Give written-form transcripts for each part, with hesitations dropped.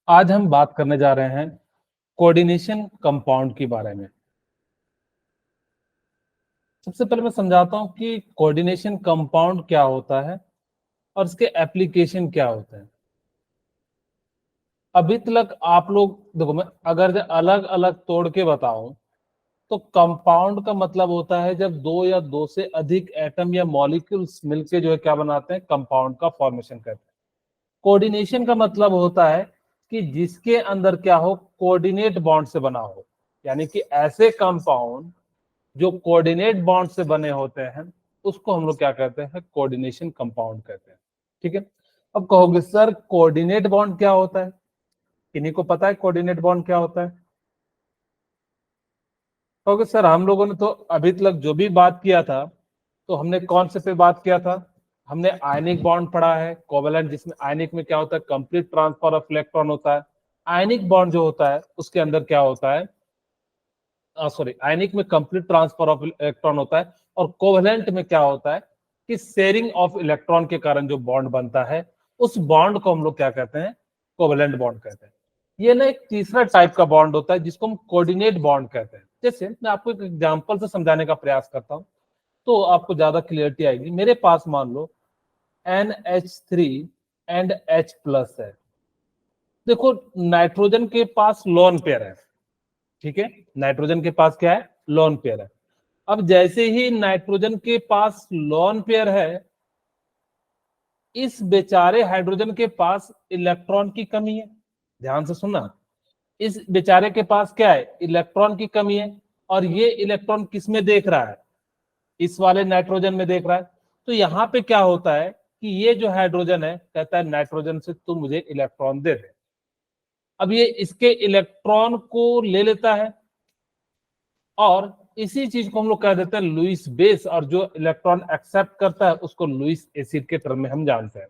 आज हम बात करने जा रहे हैं कोऑर्डिनेशन कंपाउंड के बारे में। सबसे पहले मैं समझाता हूं कि कोऑर्डिनेशन कंपाउंड क्या होता है और इसके एप्लीकेशन क्या होते हैं। अभी तक आप लोग देखो, मैं अगर अलग अलग तोड़ के बताऊं तो कंपाउंड का मतलब होता है जब दो या दो से अधिक एटम या मॉलिक्यूल्स मिलके जो है क्या बनाते हैं, कंपाउंड का फॉर्मेशन करते हैं। कोऑर्डिनेशन का मतलब होता है कि जिसके अंदर क्या हो, कोऑर्डिनेट बॉन्ड से बना हो, यानी कि ऐसे कंपाउंड जो कोऑर्डिनेट बॉन्ड से बने होते हैं उसको हम लोग क्या कहते हैं, कोऑर्डिनेशन कंपाउंड कहते हैं। ठीक है। अब कहोगे सर कोऑर्डिनेट बॉन्ड क्या होता है, किन्हीं को पता है कोऑर्डिनेट बॉन्ड क्या होता है? कहोगे सर हम लोगों ने तो अभी तक जो भी बात किया था तो हमने कौन से पे बात किया था, हमने आयनिक बॉन्ड पढ़ा है, कोवेलेंट, जिसमें आयनिक में क्या होता है, कंप्लीट ट्रांसफर ऑफ इलेक्ट्रॉन होता है। आयनिक बॉन्ड जो होता है उसके अंदर क्या होता है, सॉरी, आयनिक में कंप्लीट ट्रांसफर ऑफ इलेक्ट्रॉन होता है, और कोवेलेंट में क्या होता है कि शेयरिंग ऑफ इलेक्ट्रॉन के कारण जो बॉन्ड बनता है उस बॉन्ड को हम लोग क्या कहते हैं, कोवेलेंट बॉन्ड कहते हैं। ये ना एक तीसरा टाइप का बॉन्ड होता है जिसको हम कोऑर्डिनेट बॉन्ड कहते हैं। जैसे मैं आपको एक एग्जांपल से समझाने का प्रयास करता हूं तो आपको ज्यादा क्लियरिटी आएगी। मेरे पास मान लो NH3 एंड H प्लस है। देखो नाइट्रोजन के पास लोन पेयर है, ठीक है, नाइट्रोजन के पास क्या है, लोन पेयर है। अब जैसे ही नाइट्रोजन के पास लोन पेयर है, इस बेचारे हाइड्रोजन के पास इलेक्ट्रॉन की कमी है। ध्यान से सुनना, इस बेचारे के पास क्या है, इलेक्ट्रॉन की कमी है, और ये इलेक्ट्रॉन किस में देख रहा है, इस वाले नाइट्रोजन में देख रहा है। तो यहाँ पे क्या होता है कि ये जो हाइड्रोजन है कहता है नाइट्रोजन से तू मुझे इलेक्ट्रॉन दे दे। अब ये इसके इलेक्ट्रॉन को ले लेता है और इसी चीज को हम लोग कह देते हैं लुईस बेस, और जो इलेक्ट्रॉन एक्सेप्ट करता है उसको लुईस एसिड के टर्म में हम जानते हैं।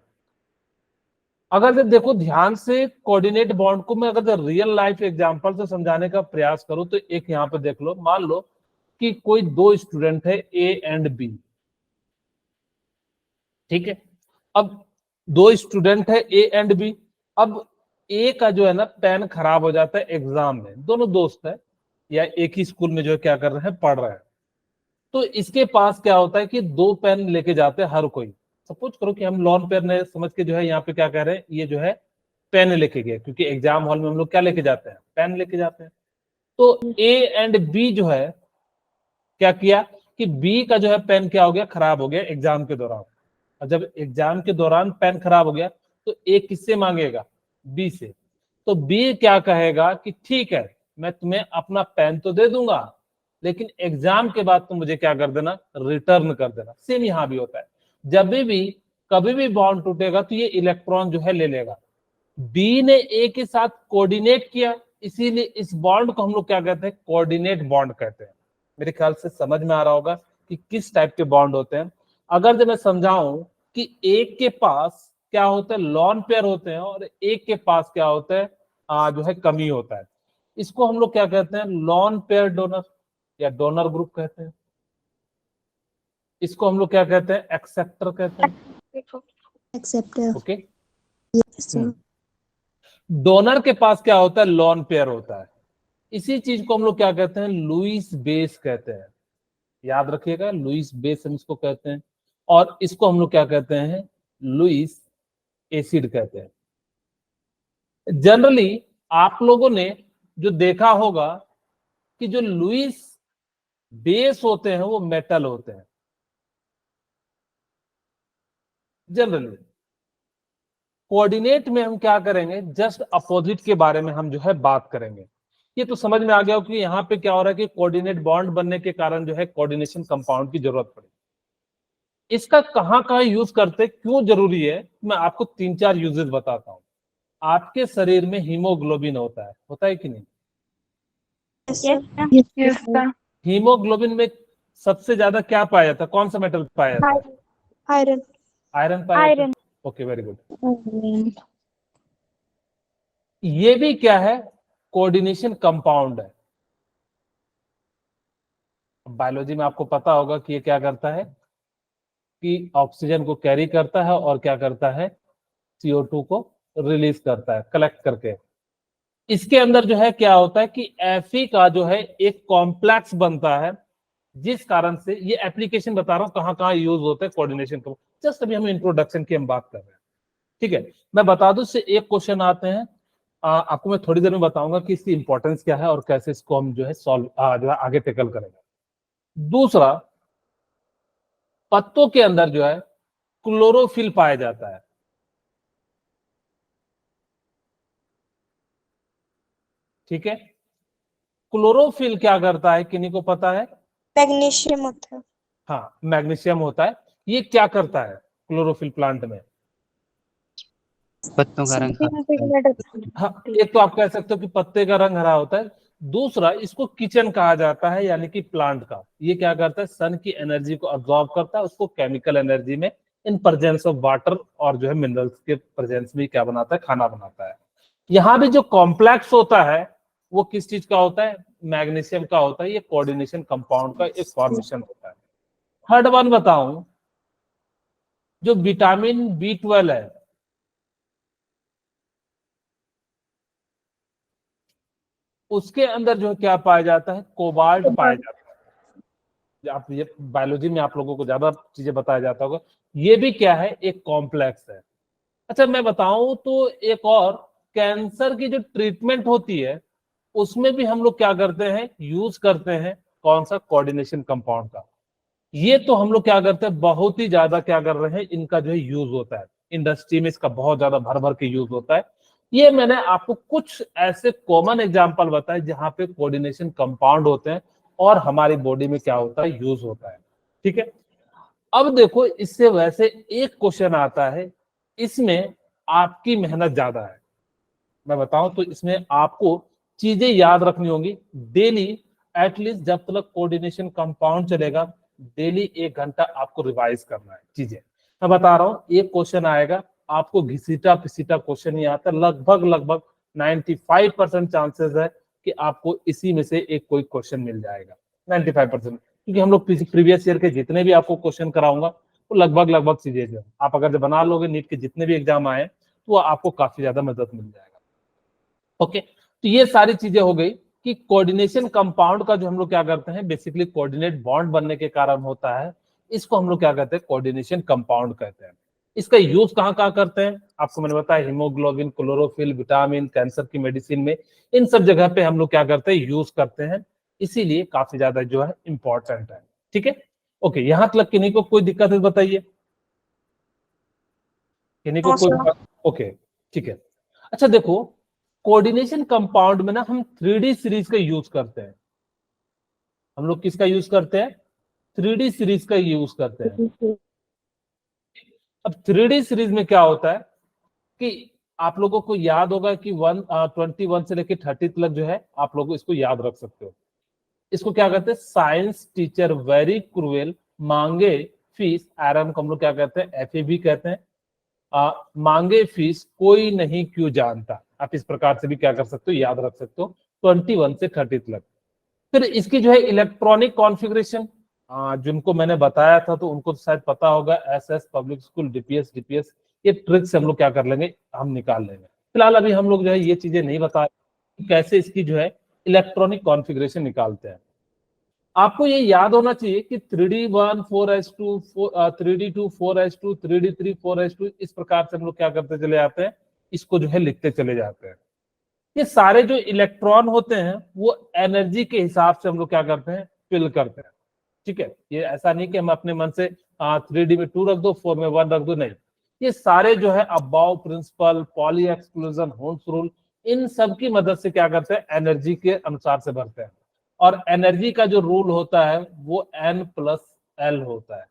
अगर जब देखो ध्यान से कोऑर्डिनेट बॉन्ड को मैं अगर रियल लाइफ एग्जांपल से समझाने का प्रयास करूं तो एक यहाँ पे देख लो, मान लो कि कोई दो स्टूडेंट है ए एंड बी, ठीक है। अब दो स्टूडेंट है ए एंड बी। अब ए का जो है ना पेन खराब हो जाता है एग्जाम में, दोनों दोस्त है या एक ही स्कूल में जो है क्या कर रहे हैं, पढ़ रहे हैं। तो इसके पास क्या होता है कि दो पेन लेके जाते हैं हर कोई। सपोज करो कि हम लॉन पेन ने समझ के जो है यहाँ पे क्या कह रहे हैं, ये जो है पेन लेके गए, क्योंकि एग्जाम हॉल में हम लोग क्या लेके जाते हैं, पेन लेके जाते हैं। तो ए एंड बी जो है क्या किया कि बी का जो है पेन क्या हो गया, खराब हो गया एग्जाम के दौरान। और जब एग्जाम के दौरान पेन खराब हो गया तो ए किससे मांगेगा, बी से। तो बी क्या कहेगा कि ठीक है मैं तुम्हें अपना पेन तो दे दूंगा, लेकिन एग्जाम के बाद तुम मुझे क्या कर देना, रिटर्न कर देना। सेम यहां भी होता है, जब भी कभी भी बॉन्ड टूटेगा तो ये इलेक्ट्रॉन जो है ले लेगा। बी ने ए के साथ कोऑर्डिनेट किया, इसीलिए इस बॉन्ड को हम लोग क्या कहते हैं, कोऑर्डिनेट बॉन्ड कहते हैं। मेरे ख्याल से समझ में आ रहा होगा कि किस टाइप के बॉन्ड होते हैं। अगर जब मैं समझाऊं कि एक के पास क्या होता है, लॉन पेयर होते हैं, और एक के पास क्या होता है, जो है कमी होता है, इसको हम लोग क्या कहते हैं, लॉन पेयर डोनर या डोनर ग्रुप कहते हैं। इसको हम लोग क्या कहते हैं, एक्सेप्टर कहते हैं। Acceptor. Okay. Yes sir. Donor के पास क्या होता है, लॉन पेयर होता है। इसी चीज को हम लोग क्या कहते हैं, लुईस बेस कहते हैं। याद रखिएगा, लुईस बेस हम इसको कहते हैं, और इसको हम लोग क्या कहते हैं, लुईस एसिड कहते हैं। जनरली आप लोगों ने जो देखा होगा कि जो लुईस बेस होते हैं वो मेटल होते हैं जनरली। कोऑर्डिनेट में हम क्या करेंगे, जस्ट अपोजिट के बारे में हम जो है बात करेंगे। ये तो समझ में आ गया कि यहाँ पे क्या हो रहा है कि कोऑर्डिनेट बॉन्ड बनने के कारण जो है कोऑर्डिनेशन कंपाउंड की जरूरत पड़ी। इसका कहाँ कहाँ यूज करते, क्यों जरूरी है, मैं आपको तीन चार यूजेस बताता हूँ। आपके शरीर में हीमोग्लोबिन होता है कि नहीं? Yes sir. हीमोग्लोबिन में सबसे ज्यादा क्या पाया जाता है, कौन सा मेटल पाया जाता है? आयरन। आयरन पाया जाता है। Okay, very good. ये भी क्या है, कोऑर्डिनेशन कंपाउंड है। बायोलॉजी में आपको पता होगा कि ये क्या करता है कि ऑक्सीजन को कैरी करता है और क्या करता है, CO2 को रिलीज करता है कलेक्ट करके। इसके अंदर जो है क्या होता है कि Fe का जो है एक कॉम्प्लेक्स बनता है, जिस कारण से ये एप्लीकेशन बता रहा हूं कहां कहां यूज होता है कोऑर्डिनेशन को, जस्ट अभी हम इंट्रोडक्शन की हम बात कर रहे हैं। ठीक है, मैं बता दूं इससे एक क्वेश्चन आते हैं, आपको मैं थोड़ी देर में बताऊंगा कि इसकी इंपॉर्टेंस क्या है और कैसे इसको हम जो है सॉल्व जो है आगे टेकल करेंगे। दूसरा, पत्तों के अंदर जो है क्लोरोफिल पाया जाता है। ठीक है, क्लोरोफिल क्या करता है, किन्हीं को पता है? मैग्नीशियम होता है। हाँ, मैग्नीशियम होता है। ये क्या करता है क्लोरोफिल प्लांट में? पत्तों का रंग हरा। हाँ, एक तो आप कह सकते हो कि पत्ते का रंग हरा होता है। दूसरा, इसको किचन कहा जाता है, यानी कि प्लांट का। ये क्या करता है, सन की एनर्जी को अब्सॉर्ब करता है, उसको केमिकल एनर्जी में इन प्रेजेंस ऑफ वाटर और जो है मिनरल्स के प्रेजेंस में क्या बनाता है, खाना बनाता है। यहाँ भी जो कॉम्प्लेक्स होता है वो किस चीज का होता है? मैग्नीशियम का होता है। ये कोऑर्डिनेशन कंपाउंड का एक फॉर्मेशन होता है। थर्ड वन बताऊं, जो विटामिन B12 है, उसके अंदर जो है क्या पाया जाता है? कोबाल्ट पाया जाता है। आप ये बायोलॉजी में आप लोगों को ज्यादा चीजें बताया जाता होगा। ये भी क्या है, एक कॉम्प्लेक्स है। अच्छा, मैं बताऊं तो एक और, कैंसर की जो ट्रीटमेंट होती है उसमें भी हम लोग क्या करते हैं, यूज करते हैं कौन सा? कोऑर्डिनेशन कंपाउंड का। ये तो हम लोग क्या करते हैं, बहुत ही ज्यादा क्या कर रहे हैं, इनका जो है यूज होता है इंडस्ट्री में, इसका बहुत ज्यादा भर भर के यूज होता है। ये मैंने आपको कुछ ऐसे कॉमन एग्जांपल बताए जहां पे कोऑर्डिनेशन कंपाउंड होते हैं और हमारी बॉडी में क्या होता है, यूज होता है। ठीक है, अब देखो इससे वैसे एक क्वेश्चन आता है, इसमें आपकी मेहनत ज्यादा है। मैं बताऊं तो इसमें आपको चीजें याद रखनी होंगी डेली, एटलीस्ट जब तक कोऑर्डिनेशन कंपाउंड चलेगा, डेली 1 घंटा आपको रिवाइज करना है चीजें। मैं बता रहा हूं, एक क्वेश्चन आएगा, आपको घिसीटा पिसीटा क्वेश्चन नहीं आता, लगभग लगभग 95% चांसेस है कि आपको इसी में से एक कोई क्वेश्चन मिल जाएगा। 95%, क्योंकि हम लोग प्रीवियस ईयर के जितने भी आपको क्वेश्चन कराऊंगा वो लगभग लगभग चीजें जो आप अगर बना लोगे, नीट के जितने भी एग्जाम आए तो आपको काफी ज्यादा मदद मिल जाएगा। ओके, तो ये सारी चीजें हो गई कि कोऑर्डिनेशन कंपाउंड का जो हम लोग क्या करते हैं, बेसिकली कोऑर्डिनेट बॉन्ड बनने के कारण होता है, इसको हम लोग क्या कहते हैं, कोऑर्डिनेशन कंपाउंड कहते हैं। इसका यूज कहाँ कहाँ करते हैं, आपको मैंने बताया, हीमोग्लोबिन, क्लोरोफिल, विटामिन, कैंसर की मेडिसिन में, इन सब जगह पे हम लोग क्या करते हैं, यूज करते हैं। इसीलिए काफी ज्यादा जो है इंपॉर्टेंट है। ठीक है, ओके, यहां तक किन्हीं को कोई दिक्कत है बताइए, किन्हीं को कोई? ओके, ठीक है। अच्छा देखो, कोऑर्डिनेशन कंपाउंड में ना हम 3D सीरीज का यूज करते हैं। हम लोग किसका यूज करते हैं? 3D सीरीज का यूज करते हैं। अब 3D सीरीज में क्या होता है कि आप लोगों को याद होगा कि 21 से लेकर 30 तक जो है आप लोग इसको याद रख सकते हो। इसको क्या कहते हैं? साइंस टीचर वेरी क्रूएल मांगे फीस एरम को हम लोग क्या कहते हैं? FAB कहते हैं। मांगे फीस कोई नहीं क्यों जानता, आप इस प्रकार से भी क्या कर सकते हो, याद रख सकते हो 21 से 30 तक। फिर इसकी जो है इलेक्ट्रॉनिक कॉन्फ़िगरेशन, जिनको मैंने बताया था तो उनको तो शायद पता होगा, SS पब्लिक स्कूल, DPS, ये ट्रिक से हम लोग क्या कर लेंगे, हम निकाल लेंगे। फिलहाल अभी हम लोग जो है ये चीजें नहीं बता कैसे इसकी जो है इलेक्ट्रॉनिक कॉन्फ़िगरेशन निकालते हैं। आपको ये याद होना चाहिए कि 3D1 4s2 3D2 4s2 3D3 4s2, इस प्रकार से हम लोग क्या करते चले जाते हैं, इसको जो है लिखते चले जाते हैं। ये सारे जो इलेक्ट्रॉन होते हैं वो एनर्जी के हिसाब से हम लोग क्या करते हैं, फिल करते हैं। ठीक है, ये ऐसा नहीं कि हम अपने मन से 3D में 2 रख दो, 4 में 1 रख दो, नहीं। ये सारे जो है aufbau principle, Pauli exclusion, Hund's rule, इन सब की मदद से क्या करते हैं, एनर्जी के अनुसार से भरते हैं। और एनर्जी का जो रूल होता है वो N+L होता है।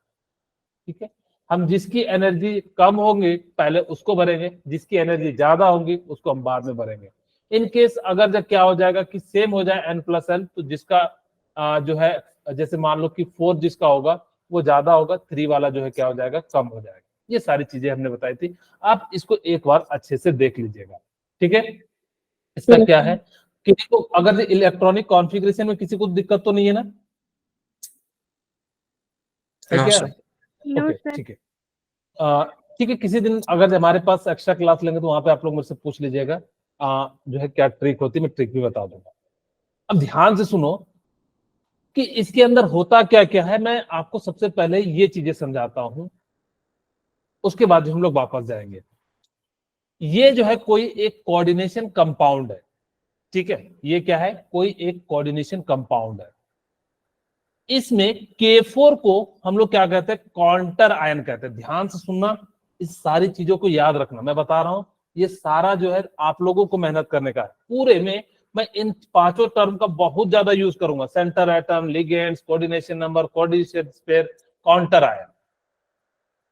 ठीक है, हम जिसकी एनर्जी कम होंगी पहले उसको भरेंगे, जिसकी एनर्जी ज्यादा होगी उसको हम बाद में भरेंगे। इन केस अगर जब क्या हो जाएगा कि सेम हो जाए N+L, तो जिसका जो है, जैसे मान लो कि 4 जिसका होगा वो ज्यादा होगा, 3 वाला जो है क्या हो जाएगा, कम हो जाएगा। ये सारी चीजें हमने बताई थी, आप इसको एक बार अच्छे से देख लीजिएगा। ठीक है, इसका क्या है, किसी को अगर इलेक्ट्रॉनिक कॉन्फ़िगरेशन में किसी को दिक्कत तो नहीं है ना? है क्या? ओके, ठीक है। ठीक है, किसी दिन अगर हमारे पास एक्स्ट्रा क्लास लेंगे तो वहां पे आप लोग मुझसे पूछ लीजिएगा, जो है क्या ट्रिक होती है, मैं ट्रिक भी बता दूंगा। अब ध्यान से सुनो कि इसके अंदर होता क्या क्या है। मैं आपको सबसे पहले ये चीजें समझाता हूं, उसके बाद हम लोग वापस जाएंगे। ये जो है कोई एक कोऑर्डिनेशन कंपाउंड है, ठीक है। ये क्या है, कोई एक कोऑर्डिनेशन कंपाउंड है। इसमें K4 को हम लोग क्या कहते हैं, काउंटर आयन कहते हैं। ध्यान से सुनना, इस सारी चीजों को याद रखना। मैं बता रहा हूं ये सारा जो है आप लोगों को मेहनत करने का है। पूरे में मैं इन पांचों टर्म का बहुत ज्यादा यूज करूंगा, centre atom, ligands, coordination number, coordination pair, counter ion.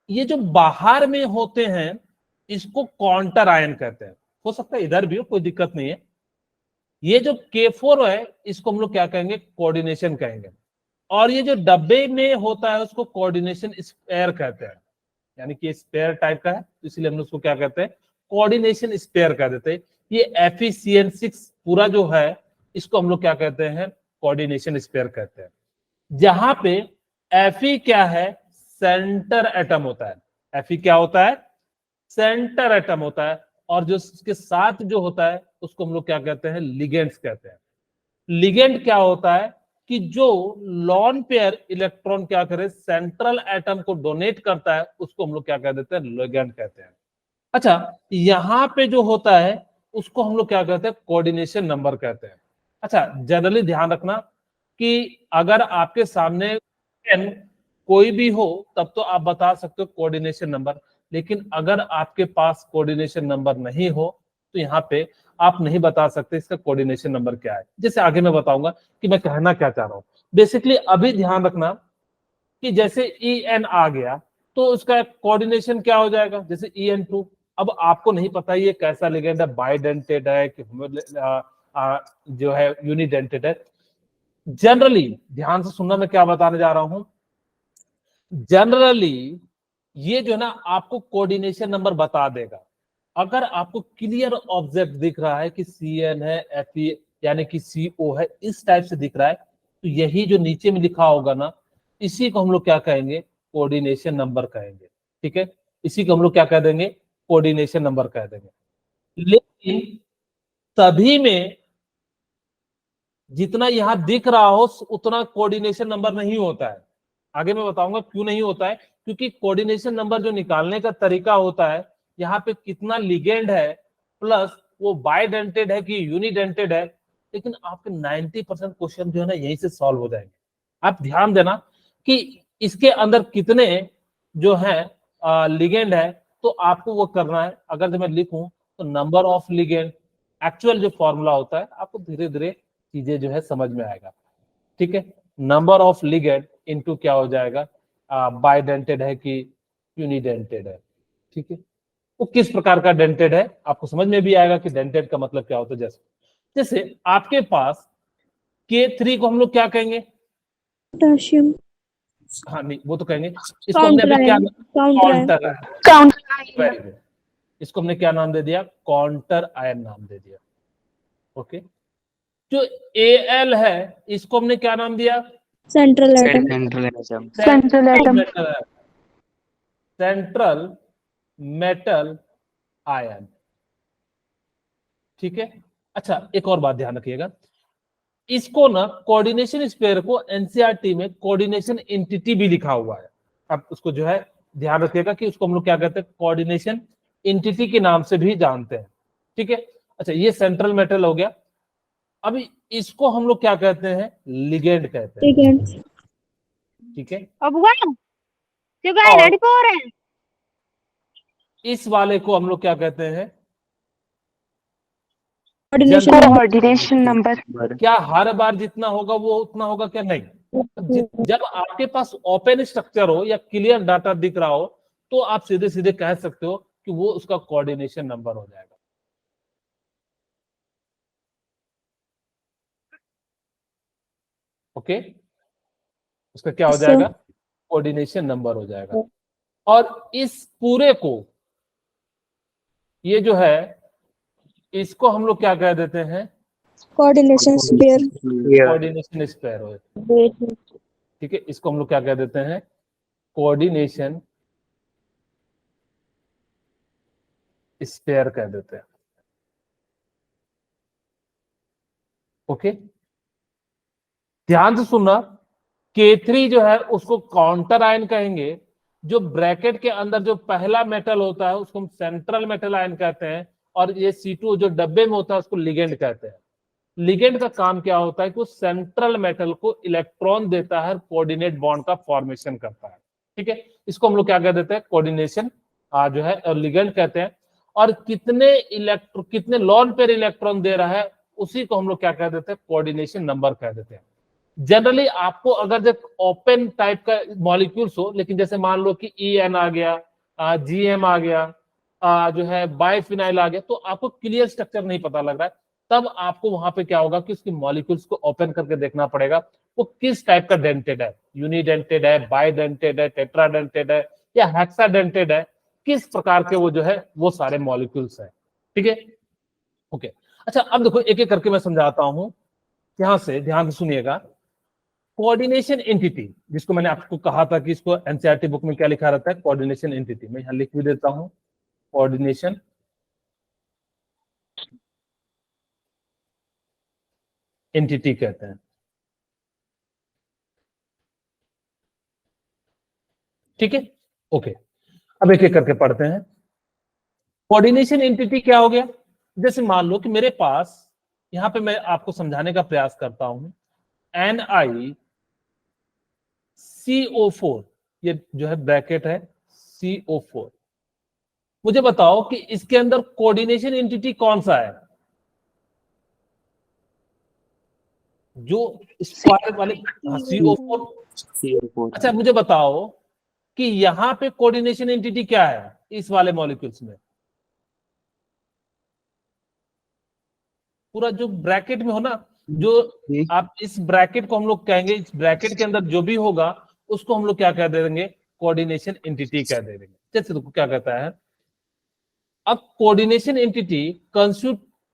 ये जो बाहर में होते हैं इसको काउंटर आयन कहते हैं। हो सकता है इधर भी हो, कोई दिक्कत नहीं है। ये जो K4 है इसको हम लोग क्या कहेंगे, कोऑर्डिनेशन कहेंगे। और ये जो डब्बे में होता है उसको कोऑर्डिनेशन स्पेयर कहते हैं, यानी कि स्पेयर टाइप का है, तो इसलिए हम लोग उसको क्या कहते हैं, कोऑर्डिनेशन स्पेयर कह देते हैं। ये FeCN6 पूरा जो है इसको हम लोग क्या कहते हैं, कोऑर्डिनेशन स्पेयर कहते हैं। जहां पे Fe क्या है, सेंटर एटम होता है। Fe क्या होता है, सेंटर एटम होता है। और जो इसके साथ जो होता है उसको हम लोग क्या कहते हैं, लिगेंड्स कहते हैं। लिगेंड क्या होता है कि जो लॉन पेयर इलेक्ट्रॉन क्या करे, सेंट्रल एटम को डोनेट करता है, उसको हम लोग क्या कह देते हैं, लिगेंड कहते हैं। अच्छा, यहां पे जो होता है उसको हम लोग क्या कहते हैं, कोऑर्डिनेशन नंबर कहते हैं। अच्छा, जनरली ध्यान रखना कि अगर आपके सामने n कोई भी हो तब तो आप बता सकते हो कोऑर्डिनेशन नंबर, लेकिन अगर आपके पास कोऑर्डिनेशन नंबर नहीं हो तो यहाँ पे आप नहीं बता सकते इसका कोऑर्डिनेशन नंबर क्या है। जैसे आगे मैं बताऊंगा कि मैं कहना क्या चाह रहा हूं। बेसिकली अभी ध्यान रखना कि जैसे En आ गया तो उसका कोऑर्डिनेशन क्या हो जाएगा, जैसे En2। अब आपको नहीं पता ये कैसा लिगेंड है, बाइडेंटेड है कि जो है यूनिडेंटेड है। जनरली ध्यान से सुनना, मैं क्या बताने जा रहा हूं। जनरली ये जो है ना आपको कोऑर्डिनेशन नंबर बता देगा। अगर आपको क्लियर ऑब्जेक्ट दिख रहा है कि CN है, Fe यानी कि CO है, इस टाइप से दिख रहा है, तो यही जो नीचे में लिखा होगा ना, इसी को हम लोग क्या कहेंगे, कोऑर्डिनेशन नंबर कहेंगे। ठीक है, इसी को हम लोग क्या कह देंगे, कोऑर्डिनेशन नंबर कह देंगे। लेकिन सभी में जितना यहां दिख रहा हो उतना कोऑर्डिनेशन नंबर नहीं होता है। आगे मैं बताऊंगा क्यों नहीं होता है, क्योंकि कोऑर्डिनेशन नंबर जो निकालने का तरीका होता है, यहाँ पे कितना लिगेंड है प्लस वो बाइडेंटेड है कि यूनिडेंटेड है। लेकिन आपके 90% क्वेश्चन जो है ना यहीं से सॉल्व हो जाएंगे। आप ध्यान देना कि इसके अंदर कितने जो है लिगेंड है, तो आपको वो करना है। अगर जो मैं लिखूं तो नंबर ऑफ लिगेंड, एक्चुअल जो फॉर्मूला होता है आपको धीरे धीरे चीजें जो है समझ में आएगा। ठीक है, नंबर ऑफ लिगेंड इनटू क्या हो जाएगा, बाइडेंटेड है कि यूनिडेंटेड है। ठीक है, वो किस प्रकार का डेंटेड है आपको समझ में भी आएगा कि डेंटेड का मतलब क्या होता है। जैसे जैसे आपके पास K3 को हम लोग क्या कहेंगे, पोटेशियम हाँ नहीं वो तो कहेंगे, इसको हमने काउंटर अभी क्या, ion counter ion counter, very good, इसको हमने क्या नाम दे दिया, काउंटर आयन नाम दे दिया। ओके, जो Al है इसको हमने क्या नाम दिया, central atom central metal, central metal ion. ठीक है, अच्छा एक और बात ध्यान रखिएगा, इसको ना कोऑर्डिनेशन स्पेयर को एनसीईआरटी में कोऑर्डिनेशन एंटिटी भी लिखा हुआ है। अब उसको जो है ध्यान रखिएगा कि उसको हम लोग क्या कहते हैं, कोऑर्डिनेशन एंटिटी के नाम से भी जानते हैं। ठीक है, अच्छा ये सेंट्रल मेटल हो गया। अभी इसको हम लोग क्या कहते हैं, लिगेंड कहते हैं। लिगेंड्स ठीक है, अब हुआ क्योंकि और लड़ी पो रहे हैं। इस वाले को हम लोग क्या कहते हैं, कोऑर्डिनेशन नंबर कोऑर्डिनेशन नंबर। क्या हर बार जितना होगा वो उतना होगा क्या, नहीं। जब आपके पास ओपन स्ट्रक्चर हो या क्लियर डाटा दिख रहा हो तो आप सीधे सीधे कह सकते हो कि वो उसका कोऑर्डिनेशन नंबर हो जाएगा। ओके, उसका क्या हो जाएगा, कोऑर्डिनेशन नंबर हो जाएगा। और इस पूरे को, ये जो है इसको हम लोग क्या कह देते हैं, कोऑर्डिनेशन स्पेयर कोऑर्डिनेशन स्पेयर हो। ठीक है, इसको हम लोग क्या कह देते हैं, कोऑर्डिनेशन स्पेयर कह देते हैं। ओके, ध्यान से सुनना, K3 जो है उसको काउंटर आयन कहेंगे। जो ब्रैकेट के अंदर जो पहला मेटल होता है उसको हम सेंट्रल मेटल आयन कहते हैं, और ये C2 जो डब्बे में होता है उसको लिगेंड कहते हैं। लिगेंड का काम क्या होता है कि वो सेंट्रल मेटल को इलेक्ट्रॉन देता है, कोऑर्डिनेट बॉन्ड का फॉर्मेशन करता है। ठीक है, इसको हम लोग क्या कह देते हैं, कोऑर्डिनेशन जो है लिगेंड कहते हैं। और कितने लॉन पेयर इलेक्ट्रॉन दे रहा है उसी को हम लोग क्या कह देते हैं, कोऑर्डिनेशन नंबर कह देते हैं। जनरली आपको अगर जब ओपन टाइप का मॉलिक्यूल्स हो, लेकिन जैसे मान लो कि EN आ गया, GM आ गया, जो है बाइफिनाइल आ गया, तो आपको क्लियर स्ट्रक्चर नहीं पता लग रहा है, तब आपको वहां पे क्या होगा कि उसकी मॉलिक्यूल्स को ओपन करके देखना पड़ेगा वो किस टाइप का डेंटेड है, यूनिडेंटेड है, बाइडेंटेड है, टेट्राडेंटेड है या हेक्साडेंटेड है, किस प्रकार के वो जो है वो सारे मॉलिक्यूल्स है। ठीक है, ओके। अच्छा, अब देखो एक एक करके मैं समझाता हूं, यहां से ध्यान से सुनिएगा। कोऑर्डिनेशन एंटिटी, जिसको मैंने आपको कहा था कि इसको एनसीईआरटी बुक में क्या लिखा रहता है, कोऑर्डिनेशन एंटिटी, मैं यहां लिख भी देता हूं, कोऑर्डिनेशन एंटिटी कहते हैं। ठीक है, ओके। अब एक एक करके पढ़ते हैं। कोऑर्डिनेशन एंटिटी क्या हो गया, जैसे मान लो कि मेरे पास, यहां पे मैं आपको समझाने का प्रयास करता हूं, NiCO4, ये जो है ब्रैकेट है CO4। मुझे बताओ कि इसके अंदर कोऑर्डिनेशन एंटिटी कौन सा है, जो स्क्वायर वाले, CO4। अच्छा, मुझे बताओ कि यहां पे कोऑर्डिनेशन एंटिटी क्या है इस वाले मॉलिक्यूल्स में, पूरा जो ब्रैकेट में हो ना, जो आप इस ब्रैकेट को हम लोग कहेंगे, इस ब्रैकेट के अंदर जो भी होगा उसको हम लोग क्या कह देंगे, कोऑर्डिनेशन एंटिटी कह देंगे। जैसे देखो क्या कहता है, अब coordination entity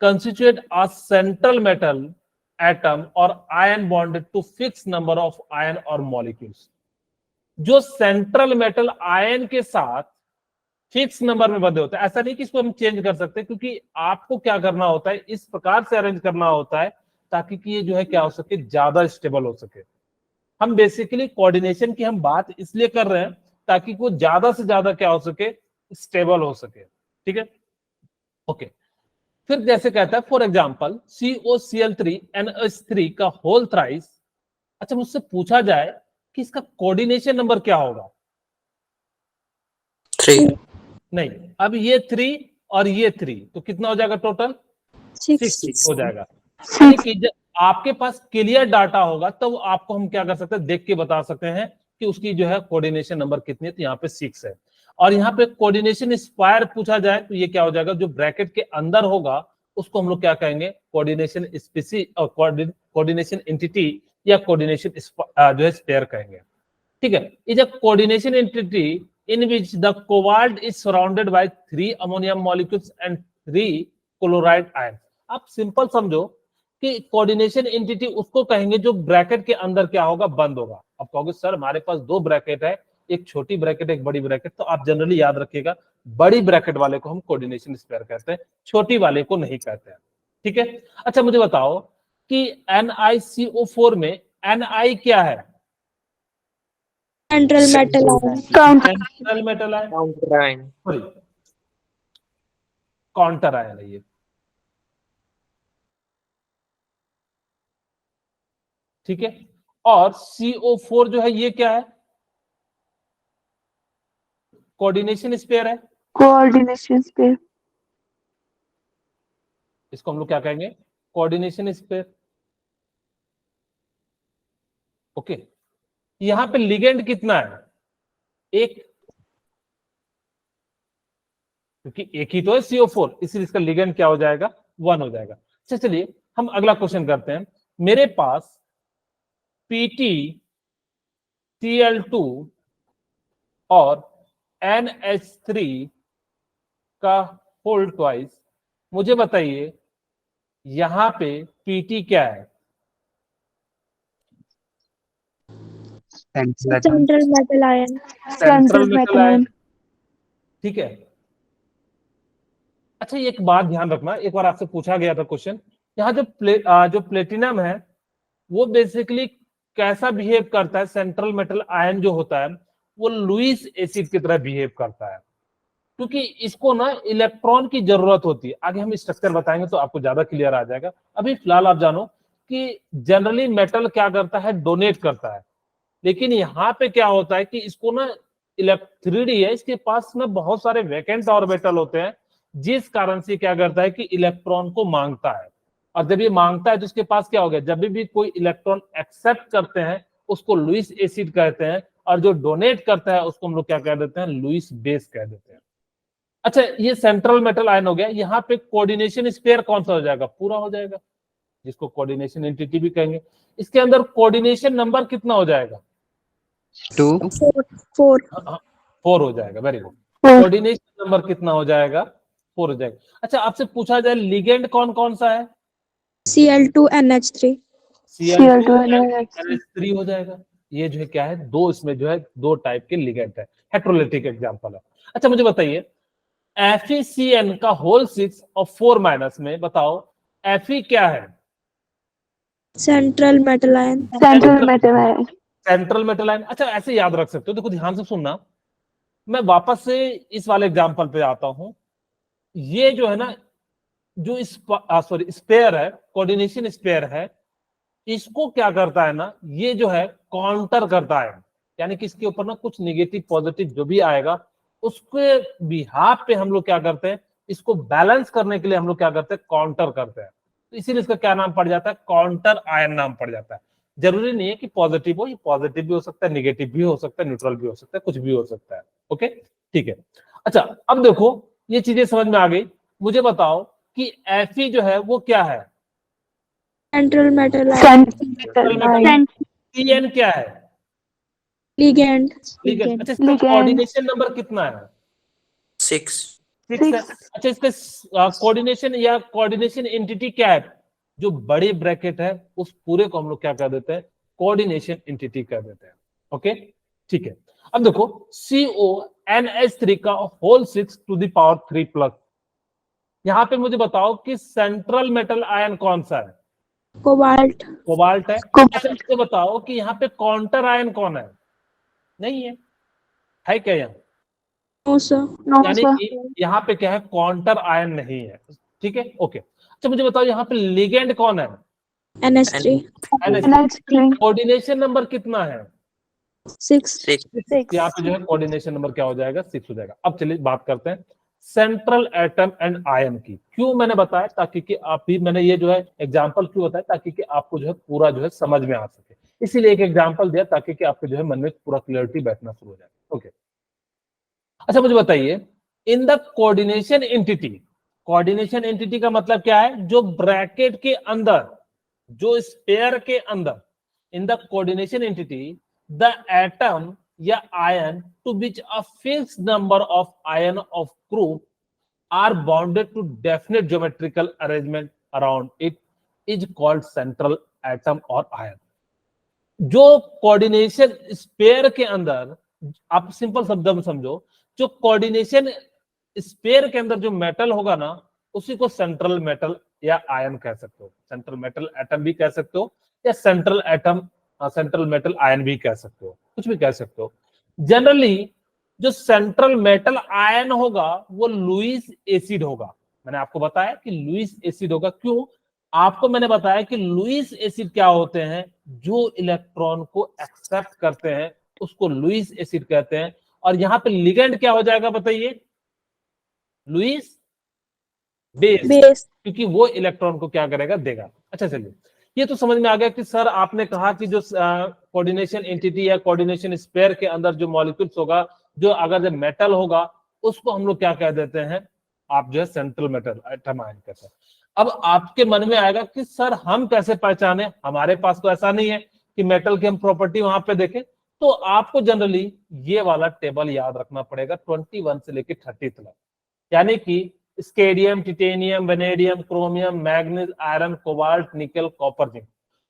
constitute a central metal atom or ion bonded to fixed number of ion or molecules। जो सेंट्रल मेटल आयन के साथ फिक्स नंबर में बंधे होते हैं। ऐसा नहीं कि इसको हम चेंज कर सकते, क्योंकि आपको क्या करना होता है, इस प्रकार से अरेंज करना होता है ताकि कि ये जो है क्या हो सके, ज्यादा स्टेबल हो सके। हम बेसिकली कोऑर्डिनेशन की हम बात इसलिए कर रहे हैं ताकि वो ज्यादा से ज्यादा क्या हो सके, स्टेबल हो सके। ठीक है, ओके। फिर जैसे कहता है फॉर एग्जाम्पल COCl3NH3 का होल थ्राइस। अच्छा, मुझसे पूछा जाए कि इसका कोऑर्डिनेशन नंबर क्या होगा, 3। नहीं, अब ये 3 और ये 3, तो कितना हो जाएगा टोटल, 6 हो जाएगा। यानी कि जब आपके पास क्लियर डाटा होगा तब आपको हम क्या कर सकते हैं, देख के बता सकते हैं कि उसकी जो है कोऑर्डिनेशन नंबर कितनी है, तो यहाँ पे 6 है। और यहाँ पे कोऑर्डिनेशन स्क्वायर पूछा जाए तो ये क्या हो जाएगा, जो ब्रैकेट के अंदर होगा उसको हम लोग क्या कहेंगे, कोऑर्डिनेशन स्पीसी और कोऑर्डिनेशन एंटिटी या कोऑर्डिनेशन जो है स्पेयर कहेंगे। ठीक है, is a coordination entity in which the cobalt is surrounded by 3 ammonium molecules and 3 chloride ions। आप सिंपल समझो कि कोऑर्डिनेशन एंटिटी उसको कहेंगे जो ब्रैकेट के अंदर क्या होगा, बंद होगा। अब कहोगे सर हमारे पास 2 ब्रैकेट है, एक छोटी ब्रैकेट एक बड़ी ब्रैकेट, तो आप जनरली याद रखिएगा बड़ी ब्रैकेट वाले को हम कोऑर्डिनेशन स्पेयर कहते हैं, छोटी वाले को नहीं कहते हैं। ठीक है, अच्छा मुझे बताओ कि NiCO4 में Ni क्या है, central metal ion, central metal ion, sorry counter ion है ये। ठीक है, और CO4 जो है ये क्या है, कोऑर्डिनेशन स्पेयर है, कोऑर्डिनेशन स्पेयर। इसको हम लोग क्या कहेंगे, कोऑर्डिनेशन स्पेयर। ओके, यहां पे लिगेंड कितना है, एक, क्योंकि एक ही तो है CO4, इसलिए इसका लिगेंड क्या हो जाएगा, 1 हो जाएगा। चलिए हम अगला क्वेश्चन करते हैं। मेरे पास PtCl2 और NH3 का होल ट्वाइस। मुझे बताइए यहां पे Pt क्या है, central metal ion, central metal ion. ठीक है, अच्छा एक बात ध्यान रखना, एक बार आपसे पूछा गया था क्वेश्चन यहाँ जो प्लेटिनम है वो बेसिकली कैसा बिहेव करता है, सेंट्रल मेटल आयन जो होता है वो लुईस एसिड की तरह बिहेव करता है, क्योंकि इसको ना इलेक्ट्रॉन की जरूरत होती है। आगे हम स्ट्रक्चर बताएंगे तो आपको ज्यादा क्लियर आ जाएगा। अभी फिलहाल आप जानो कि जनरली मेटल क्या करता है, डोनेट करता है, लेकिन यहाँ पे क्या होता है कि इसको ना 3D है, इसके पास में बहुत सारे वैकेंट ऑर्बिटल होते हैं, जिस कारण से क्या करता है कि इलेक्ट्रॉन को मांगता है। और जब ये मांगता है तो उसके पास क्या हो गया, जब भी कोई इलेक्ट्रॉन एक्सेप्ट करते हैं उसको लुईस एसिड कहते हैं, और जो डोनेट करता है उसको हम लोग क्या कह देते हैं, लुईस बेस कह देते हैं। अच्छा, ये सेंट्रल मेटल आयन हो गया। यहाँ पे कोऑर्डिनेशन स्पेयर कौन सा हो जाएगा, पूरा हो जाएगा, जिसको कोऑर्डिनेशन एंटिटी भी कहेंगे। इसके अंदर कोऑर्डिनेशन नंबर कितना हो जाएगा, 2 4 4 हो जाएगा। Very good. कोऑर्डिनेशन नंबर कितना हो जाएगा, 4 हो जाएगा। अच्छा, आपसे पूछा जाए लिगेंड कौन कौन सा है, Cl2NH3 Cl2NH3 हो जाएगा। ये जो है क्या है, दो इसमें जो है दो टाइप के लिगेंड है, हेटेरोलिटिक एग्जांपल है। अच्छा मुझे बताइए FeCN का होल 6 और 4 माइनस में बताओ Fe क्या है, central metal ion. Central metal ion. Central metal ion. अच्छा ऐसे याद रख सकते हो, देखो ध्यान से सुनना, मैं वापस से इस वाले एग्जांपल पे आता हूं। ये जो है ना, जो स्पेयर है, कोऑर्डिनेशन स्पेयर है, इसको क्या करता है ना, ये जो है काउंटर करता है, यानी कि इसके ऊपर ना कुछ नेगेटिव पॉजिटिव जो भी आएगा उसके बिहाफ पे हम लोग क्या करते हैं, इसको बैलेंस करने के लिए हम लोग क्या करते हैं, काउंटर करते हैं। तो इसीलिए इसका क्या नाम पड़ जाता है, काउंटर आयन नाम पड़ जाता है। जरूरी नहीं है कि पॉजिटिव हो, ये पॉजिटिव भी हो सकता है, निगेटिव भी हो सकता है, न्यूट्रल भी हो सकता है, कुछ भी हो सकता है। ओके ठीक है। अच्छा अब देखो ये चीजें समझ में आ गई। मुझे बताओ कि Fe जो है वो क्या है, सेंट्रल मेटल आयन। CN क्या है, लिगेंड। लिगेंड। अच्छा इसका कोऑर्डिनेशन नंबर कितना है, 6 6 है। अच्छा इसका कोऑर्डिनेशन या कोऑर्डिनेशन एंटिटी क्या है, जो बड़ी ब्रैकेट है उस पूरे को हम लोग क्या कर देते हैं, कोऑर्डिनेशन एंटिटी कर देते हैं। ओके ठीक है। अब देखो CONH3 का whole 6 to the power 3 plus, यहां पे मुझे बताओ कि सेंट्रल मेटल आयन कौन सा है, कोबाल्ट। कोबाल्ट है। अच्छा मुझे बताओ कि यहाँ पे काउंटर आयन कौन है, नहीं है क्या यहाँ, यानी कि यहाँ पे क्या है, काउंटर आयन नहीं है। ठीक है ओके। अच्छा मुझे बताओ यहाँ पे लिगेंड कौन है, NH3 कोऑर्डिनेशन नंबर कितना है, 6 यहाँ पे जो है कोऑर्डिनेशन नंबर क्या हो जाएगा, 6 हो जाएगा। अब चलिए बात करते हैं सेंट्रल एटम एंड आयन की। क्यों मैंने बताया, ताकि कि आप भी, मैंने ये जो है एग्जांपल क्यों बताया, ताकि कि आपको जो है पूरा जो है समझ में आ सके, इसीलिए एक एग्जांपल दिया ताकि कि आपको जो है मन में पूरा क्लियरिटी बैठना शुरू हो जाए। ओके अच्छा मुझे बताइए इन the coordination entity, coordination entity का मतलब क्या है, जो ब्रैकेट के अंदर, जो स्पेयर के अंदर, in the coordination entity the atom या ion to which a fixed number of ion of group are bounded to definite geometrical arrangement around it is called central atom और आयन। जो coordination sphere के अंदर, आप simple शब्द में समझो, जो कोऑर्डिनेशन स्पेयर के अंदर जो मेटल होगा ना, उसी को सेंट्रल मेटल या आयन कह सकते हो, सेंट्रल मेटल एटम भी कह सकते हो, या central atom central metal ion भी कह सकते हो, कुछ भी कह सकते हो। जनरली जो सेंट्रल मेटल आयन होगा वो लुईस एसिड होगा। मैंने आपको बताया कि लुईस एसिड होगा। क्यों, आपको मैंने बताया कि लुईस एसिड क्या होते हैं, जो इलेक्ट्रॉन को एक्सेप्ट करते हैं उसको लुईस एसिड कहते हैं। और यहां पे लिगेंड क्या हो जाएगा बताइए, लुईस बेस, क्योंकि वो इलेक्ट्रॉन को क्या करेगा, देगा। अच्छा चलिए ये तो समझ में आ गया कि सर आपने कहा कि जो कोऑर्डिनेशन एंटिटी या कोऑर्डिनेशन स्पेयर के अंदर जो मॉलिक्यूल्स होगा, जो अगर जब मेटल होगा उसको हम लोग क्या कह देते हैं, आप जो है सेंट्रल मेटल एटम आयन कहते हैं। अब आपके मन में आएगा कि सर हम कैसे पहचाने, हमारे पास तो ऐसा नहीं है कि मेटल की हम प्रॉपर्टी वहां पे देखें। तो आपको जनरली ये वाला टेबल याद रखना पड़ेगा 21 से लेकर 30 तक, यानी कि स्केडियम, titanium, vanadium, chromium, manganese, iron, cobalt, निकल, कॉपर, जिंक।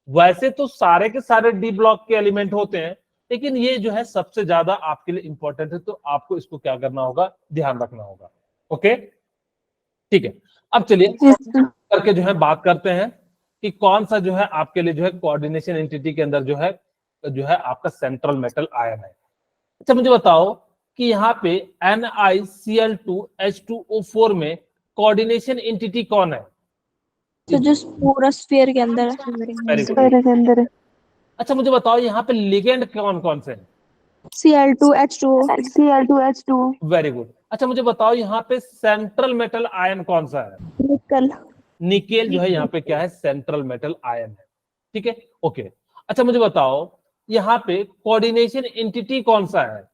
वैसे तो सारे के सारे डी ब्लॉक के एलिमेंट होते हैं, लेकिन ये जो है सबसे ज्यादा आपके लिए इंपॉर्टेंट है, तो आपको इसको क्या करना होगा, ध्यान रखना होगा। ओके ठीक है, अब चलिए Yes, sir. करके जो है बात करते हैं कि कौन सा जो है आपके लिए जो है कोऑर्डिनेशन एंटिटी के अंदर जो है आपका सेंट्रल मेटल आयन है। अच्छा मुझे बताओ कि यहाँ पे NiCl2H2O4 में कोऑर्डिनेशन एंटिटी कौन है? तो जो पूरा स्फीयर के अंदर है। Very good. Square के अंदर है. अच्छा मुझे बताओ यहाँ पे लिगेंड कौन कौन से हैं? Cl2H2O, Cl2H2O. Very good. अच्छा मुझे बताओ यहाँ पे सेंट्रल मेटल आयन कौन सा है? निकल, निकेल जो है यहाँ पे क्या है? सेंट्रल मेटल आयन है। ठीक है, ओके। अच्छा मुझे बताओ यहाँ पे कोऑर्डिनेशन एंटिटी कौन सा है?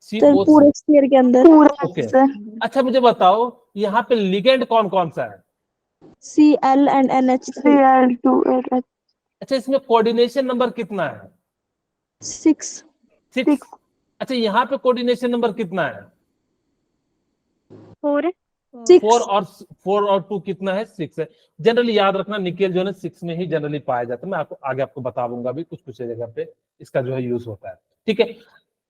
Sir CO3। पूरे स्फीयर के अंदर पूरा ओके। सर. अच्छा मुझे बताओ यहाँ पे लिगेंड कौन कौन सा है? Cl and NH3, Cl2H. अच्छा इसमें कोऑर्डिनेशन नंबर कितना है? 6, 6। अच्छा यहाँ पे कोऑर्डिनेशन नंबर कितना है? 4, 4 और 2 कितना है? 6 है। जनरली याद रखना निकेल जो है 6 में ही जनरली पाया जाता है। मैं आपको आगे बता दूंगा भी कुछ कुछ जगह पे इसका जो है यूज होता है। ठीक है,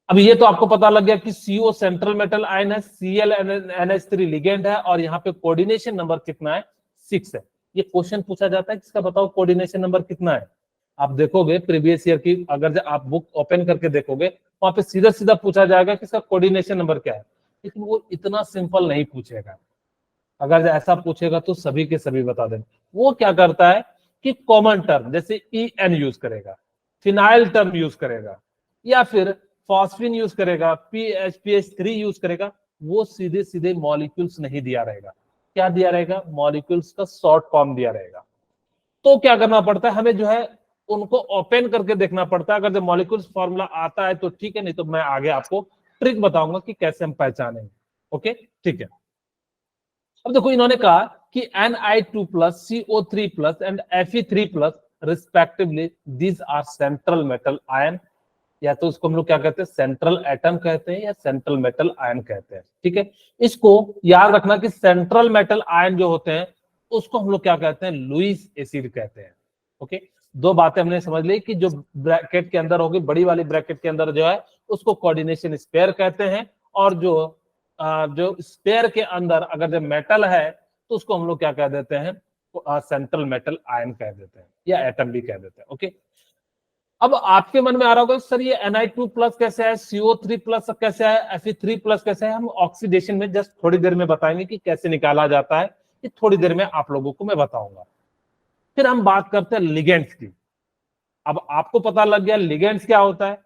अब ये तो आपको पता लग गया कि CO सेंट्रल मेटल आयन है, Cl NH3 लिगेंड है और यहाँ पे कोऑर्डिनेशन नंबर कितना है? 6 है। ये क्वेश्चन पूछा जाता है किसका, बताओ कोऑर्डिनेशन नंबर कितना है? आप देखोगे प्रीवियस ईयर की अगर आप बुक ओपन करके देखोगे वहां पे सीधा सीधा पूछा जाएगा कि इसका कोऑर्डिनेशन नंबर क्या है, लेकिन वो इतना सिंपल नहीं पूछेगा। अगर ऐसा पूछेगा तो सभी के सभी बता दें। वो क्या करता है कि कॉमन टर्म जैसे EN यूज करेगा, फिनाइल टर्म यूज करेगा या फिर फॉस्फिन यूज करेगा, PH3 यूज करेगा। वो सीधे सीधे मॉलिक्यूल्स नहीं दिया रहेगा। क्या दिया रहेगा? मॉलिक्यूल्स का शॉर्ट फॉर्म दिया रहेगा। तो क्या करना पड़ता है हमें जो है उनको ओपन करके देखना पड़ता है। अगर जब मॉलिक्यूल्स फॉर्मूला आता है तो ठीक है, नहीं तो मैं आगे आपको ट्रिक बताऊंगा कि कैसे हम पहचानेंगे। ओके ठीक है। अब देखो इन्होंने कहा कि Ni2+ CO3+ and Fe3+ respectively these are central metal ion, या तो उसको हम लोग क्या कहते हैं? सेंट्रल एटम कहते हैं या सेंट्रल मेटल आयन कहते हैं। ठीक है, इसको याद रखना कि सेंट्रल मेटल आयन जो होते हैं उसको हम लोग क्या कहते हैं? लुईस एसिड कहते हैं। ओके, दो बातें हमने समझ ली कि जो ब्रैकेट के अंदर होगी, बड़ी वाली ब्रैकेट के अंदर जो है उसको कोऑर्डिनेशन स्पेयर कहते हैं, और जो स्पेयर के अंदर अगर जब मेटल है तो उसको हम लोग क्या कह देते हैं? सेंट्रल मेटल आयन कह देते हैं या एटम भी कह देते हैं। ओके, अब आपके मन में आ रहा होगा सर ये Ni2+ कैसे है, CO3+ कैसे है, Fe3+ कैसे है? हम ऑक्सीडेशन में जस्ट थोड़ी देर में बताएंगे कि कैसे निकाला जाता है, ये थोड़ी देर में आप लोगों को मैं बताऊंगा। फिर हम बात करते हैं लिगेंड्स की। अब आपको पता लग गया लिगेंड्स क्या होता है।